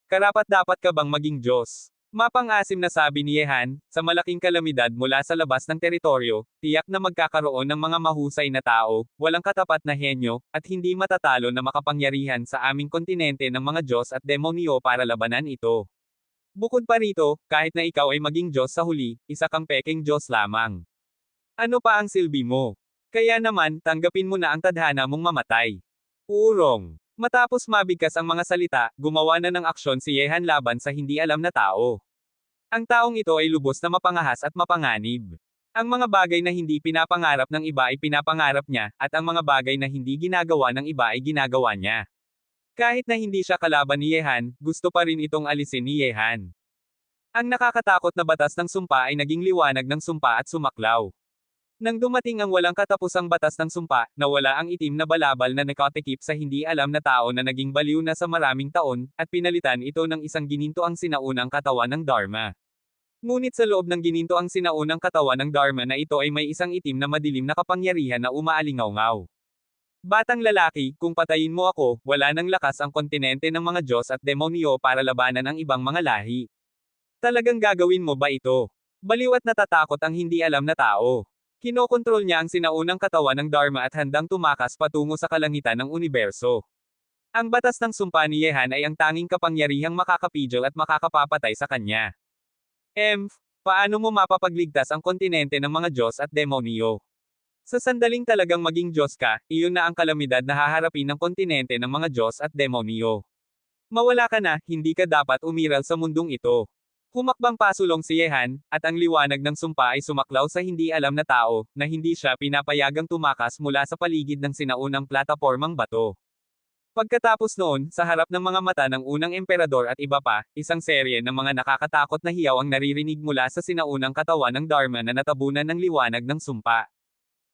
Karapat-dapat ka bang maging Diyos? Mapang-asim na sabi ni Yehan, sa malaking kalamidad mula sa labas ng teritoryo, tiyak na magkakaroon ng mga mahusay na tao, walang katapat na henyo, at hindi matatalo na makapangyarihan sa aming kontinente ng mga Diyos at demonyo para labanan ito. Bukod pa rito, kahit na ikaw ay maging Diyos sa huli, isa kang peking Diyos lamang. Ano pa ang silbi mo? Kaya naman, tanggapin mo na ang tadhana mong mamatay. Urong. Matapos mabigkas ang mga salita, gumawa na ng aksyon si Yehan laban sa hindi alam na tao. Ang taong ito ay lubos na mapangahas at mapanganib. Ang mga bagay na hindi pinapangarap ng iba ay pinapangarap niya, at ang mga bagay na hindi ginagawa ng iba ay ginagawa niya. Kahit na hindi siya kalaban ni Yehan, gusto pa rin itong alisin ni Yehan. Ang nakakatakot na batas ng sumpa ay naging liwanag ng sumpa at sumaklaw. Nang dumating ang walang katapusang batas ng sumpa, nawala ang itim na balabal na nakatikip sa hindi alam na tao na naging baliw na sa maraming taon, at pinalitan ito ng isang ginintoang sinaunang katawan ng Dharma. Ngunit sa loob ng ginintoang sinaunang katawan ng Dharma na ito ay may isang itim na madilim na kapangyarihan na umaalingaw-ngaw. Batang lalaki, kung patayin mo ako, wala nang lakas ang kontinente ng mga Diyos at demonyo para labanan ang ibang mga lahi. Talagang gagawin mo ba ito? Baliw at natatakot ang hindi alam na tao. Kinokontrol niya ang sinaunang katawan ng Dharma at handang tumakas patungo sa kalangitan ng universo. Ang batas ng sumpa ni Yehan ay ang tanging kapangyarihang makakapigil at makakapapatay sa kanya. Paano mo mapapagligtas ang kontinente ng mga Diyos at demonyo? Sa sandaling talagang maging Diyos ka, iyon na ang kalamidad na haharapin ng kontinente ng mga Diyos at demonyo. Mawala ka na, hindi ka dapat umiral sa mundong ito. Humakbang pasulong si Yehan, at ang liwanag ng sumpa ay sumaklaw sa hindi alam na tao, na hindi siya pinapayagang tumakas mula sa paligid ng sinaunang platapormang bato. Pagkatapos noon, sa harap ng mga mata ng unang emperador at iba pa, isang serye ng mga nakakatakot na hiyaw ang naririnig mula sa sinaunang katawan ng Dharma na natabunan ng liwanag ng sumpa.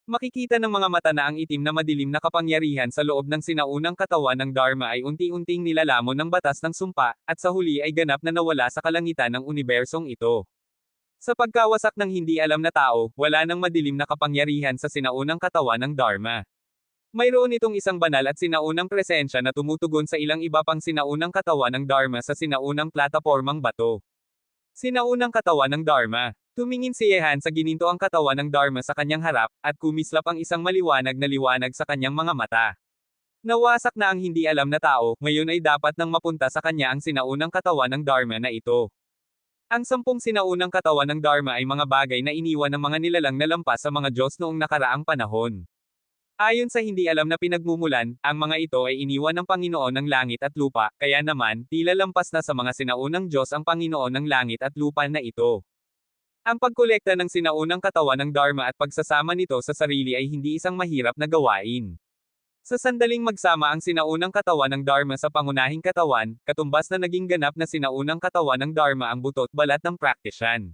Makikita ng mga mata na ang itim na madilim na kapangyarihan sa loob ng sinaunang katawan ng Dharma ay unti-unting nilalamon ng batas ng sumpa, at sa huli ay ganap na nawala sa kalangitan ng unibersong ito. Sa pagkawasak ng hindi alam na tao, wala nang madilim na kapangyarihan sa sinaunang katawan ng Dharma. Mayroon itong isang banal at sinaunang presensya na tumutugon sa ilang iba pang sinaunang katawan ng Dharma sa sinaunang platapormang bato. Sinaunang katawan ng Dharma. Tumingin si Yehan sa gininto ang katawan ng Dharma sa kanyang harap, at kumislap ang isang maliwanag na liwanag sa kanyang mga mata. Nawasak na ang hindi alam na tao, ngayon ay dapat nang mapunta sa kanya ang sinaunang katawan ng Dharma na ito. Ang 10 sinaunang katawan ng Dharma ay mga bagay na iniwan ng mga nilalang na lampas sa mga Diyos noong nakaraang panahon. Ayon sa hindi alam na pinagmumulan, ang mga ito ay iniwan ng Panginoon ng langit at lupa, kaya naman, tila lampas na sa mga sinaunang Diyos ang Panginoon ng langit at lupa na ito. Ang pagkolekta ng sinaunang katawan ng Dharma at pagsasama nito sa sarili ay hindi isang mahirap na gawain. Sa sandaling magsama ang sinaunang katawan ng Dharma sa pangunahing katawan, katumbas na naging ganap na sinaunang katawan ng Dharma ang butot balat ng praktisyan.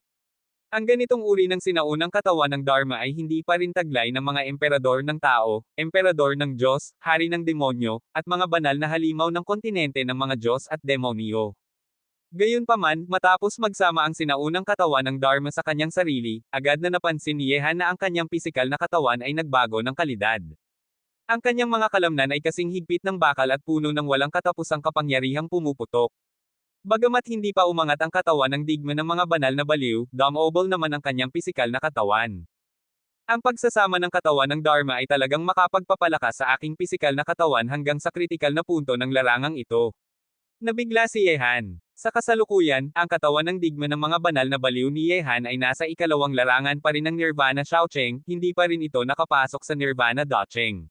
Ang ganitong uri ng sinaunang katawan ng Dharma ay hindi pa rin taglay ng mga emperador ng tao, emperador ng Diyos, hari ng demonyo, at mga banal na halimaw ng kontinente ng mga Diyos at demonyo. Gayunpaman, matapos magsama ang sinaunang katawan ng Dharma sa kanyang sarili, agad na napansin ni Yehan na ang kanyang pisikal na katawan ay nagbago ng kalidad. Ang kanyang mga kalamnan ay kasing higpit ng bakal at puno ng walang katapusang kapangyarihang pumuputok. Bagamat hindi pa umangat ang katawan ng digma ng mga banal na baliw, dumobble naman ang kanyang pisikal na katawan. Ang pagsasama ng katawan ng Dharma ay talagang makapagpapalakas sa aking pisikal na katawan hanggang sa kritikal na punto ng larangang ito. Nabigla si Yehan. Sa kasalukuyan, ang katawan ng digma ng mga banal na baliw ni Yehan ay nasa ikalawang larangan pa rin ng Nirvana Shaocheng, hindi pa rin ito nakapasok sa Nirvana Docheng.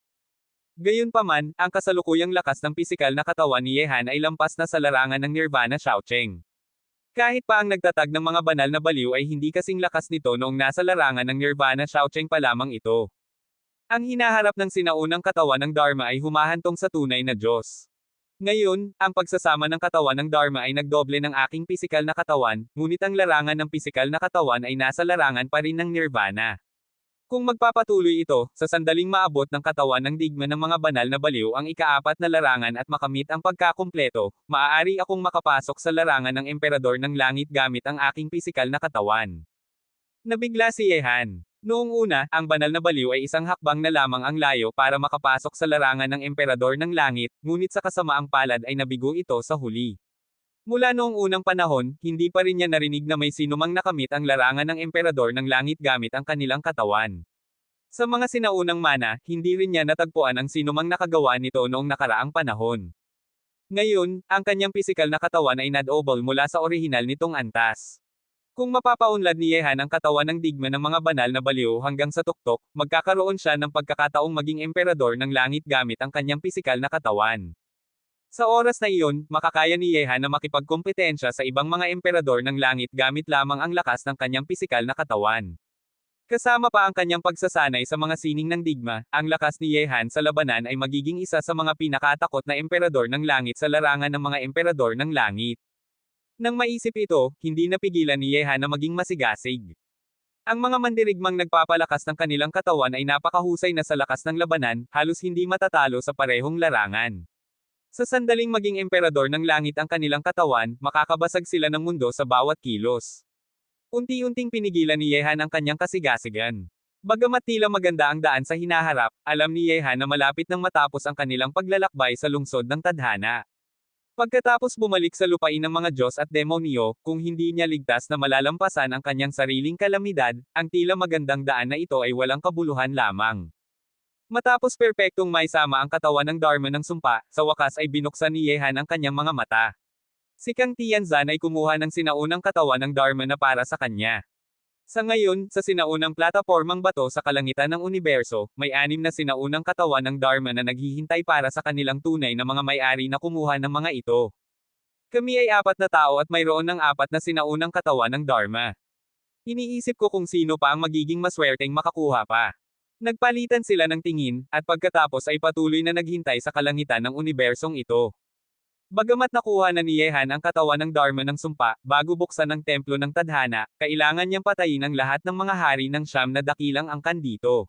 Gayunpaman, ang kasalukuyang lakas ng pisikal na katawan ni Yehan ay lampas na sa larangan ng Nirvana Shaocheng. Kahit pa ang nagtatag ng mga banal na baliw ay hindi kasing lakas nito noong nasa larangan ng Nirvana Shaocheng pa lamang ito. Ang hinaharap ng sinaunang katawan ng Dharma ay humahantong sa tunay na Diyos. Ngayon, ang pagsasama ng katawan ng Dharma ay nagdoble ng aking pisikal na katawan, ngunit ang larangan ng pisikal na katawan ay nasa larangan pa rin ng Nirvana. Kung magpapatuloy ito, sa sandaling maabot ng katawan ng digma ng mga banal na baliw ang ika-4 na larangan at makamit ang pagkakumpleto, maaari akong makapasok sa larangan ng emperador ng langit gamit ang aking pisikal na katawan. Nabigla si Yehan. Noong una, ang banal na baliw ay isang hakbang na lamang ang layo para makapasok sa larangan ng emperador ng langit, ngunit sa kasamaang palad ay nabigo ito sa huli. Mula noong unang panahon, hindi pa rin niya narinig na may sinumang nakamit ang larangan ng emperador ng langit gamit ang kanilang katawan. Sa mga sinaunang mana, hindi rin niya natagpuan ang sinumang nakagawa nito noong nakaraang panahon. Ngayon, ang kanyang pisikal na katawan ay nadobol mula sa orihinal nitong antas. Kung mapapaunlad ni Yehan ang katawan ng digma ng mga banal na baliw hanggang sa tuktok, magkakaroon siya ng pagkakataong maging emperador ng langit gamit ang kanyang pisikal na katawan. Sa oras na iyon, makakaya ni Yehan na makipagkompetensya sa ibang mga emperador ng langit gamit lamang ang lakas ng kanyang pisikal na katawan. Kasama pa ang kanyang pagsasanay sa mga sining ng digma, ang lakas ni Yehan sa labanan ay magiging isa sa mga pinakatakot na emperador ng langit sa larangan ng mga emperador ng langit. Nang maisip ito, hindi napigilan ni Yehan na maging masigasig. Ang mga mandirigmang nagpapalakas ng kanilang katawan ay napakahusay na sa lakas ng labanan, halos hindi matatalo sa parehong larangan. Sa sandaling maging emperador ng langit ang kanilang katawan, makakabasag sila ng mundo sa bawat kilos. Unti-unting pinigilan ni Yehan ang kanyang kasigasigan. Bagamat tila maganda ang daan sa hinaharap, alam ni Yehan na malapit nang matapos ang kanilang paglalakbay sa lungsod ng tadhana. Pagkatapos bumalik sa lupain ng mga Diyos at demonyo, kung hindi niya ligtas na malalampasan ang kanyang sariling kalamidad, ang tila magandang daan na ito ay walang kabuluhan lamang. Matapos perpektong maisama ang katawan ng Dharma ng sumpa, sa wakas ay binuksan ni Yehan ang kanyang mga mata. Si Kang Tianzan ay kumuha ng sinaunang katawan ng Dharma na para sa kanya. Sa ngayon, sa sinaunang platapormang bato sa kalangitan ng universo, may 6 na sinaunang katawan ng Dharma na naghihintay para sa kanilang tunay na mga may-ari na kumuha ng mga ito. Kami ay 4 na tao at mayroon ng 4 na sinaunang katawan ng Dharma. Iniisip ko kung sino pa ang magiging maswerteng makakuha pa. Nagpalitan sila ng tingin, at pagkatapos ay patuloy na naghintay sa kalangitan ng unibersong ito. Bagamat nakuha na ni Yehan ang katawan ng Dharma ng sumpa, bago buksan ang templo ng tadhana, kailangan niyang patayin ang lahat ng mga hari ng Siyam na dakilang angkan dito.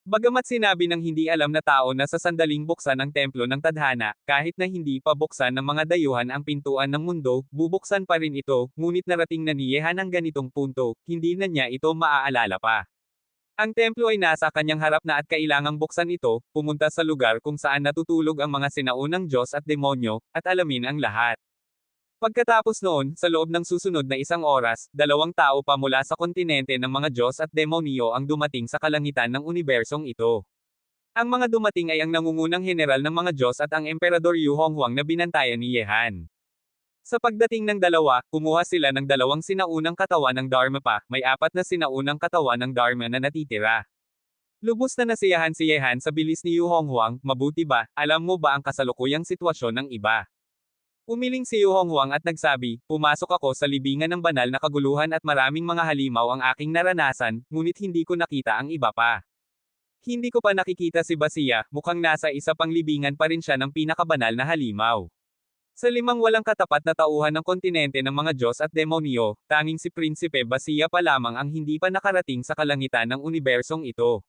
Bagamat sinabi ng hindi alam na tao na sa sandaling buksan ang templo ng tadhana, kahit na hindi pa buksan ng mga dayuhan ang pintuan ng mundo, bubuksan pa rin ito, ngunit narating na ni Yehan ang ganitong punto, hindi na niya ito maaalala pa. Ang templo ay nasa kanyang harap na at kailangang buksan ito, pumunta sa lugar kung saan natutulog ang mga sinaunang Diyos at demonyo, at alamin ang lahat. Pagkatapos noon, sa loob ng susunod na 1 oras, 2 tao pa mula sa kontinente ng mga Diyos at demonyo ang dumating sa kalangitan ng unibersong ito. Ang mga dumating ay ang nangungunang general ng mga Diyos at ang Emperador Yu Honghuang na binantayan ni Yehan. Sa pagdating ng dalawa, kumuha sila ng 2 sinaunang katawan ng Dharma pa, may 4 na sinaunang katawan ng Dharma na natitira. Lubos na nasiyahan si Yehan sa bilis ni Yu Honghuang, mabuti ba, alam mo ba ang kasalukuyang sitwasyon ng iba? Umiling si Yu Honghuang at nagsabi, pumasok ako sa libingan ng banal na kaguluhan at maraming mga halimaw ang aking naranasan, ngunit hindi ko nakita ang iba pa. Hindi ko pa nakikita si Basiya, mukhang nasa isa pang libingan pa rin siya ng pinakabanal na halimaw. Sa 5 walang katapat na tauhan ng kontinente ng mga Diyos at demonyo, tanging si Prinsipe Basiya pa lamang ang hindi pa nakarating sa kalangitan ng unibersong ito.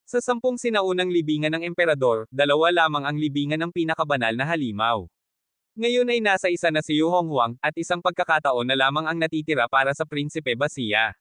Sa 10 sinaunang libingan ng emperador, 2 lamang ang libingan ng pinakabanal na halimaw. Ngayon ay nasa isa na si Yu Honghuang, at isang pagkakataon na lamang ang natitira para sa Prinsipe Basiya.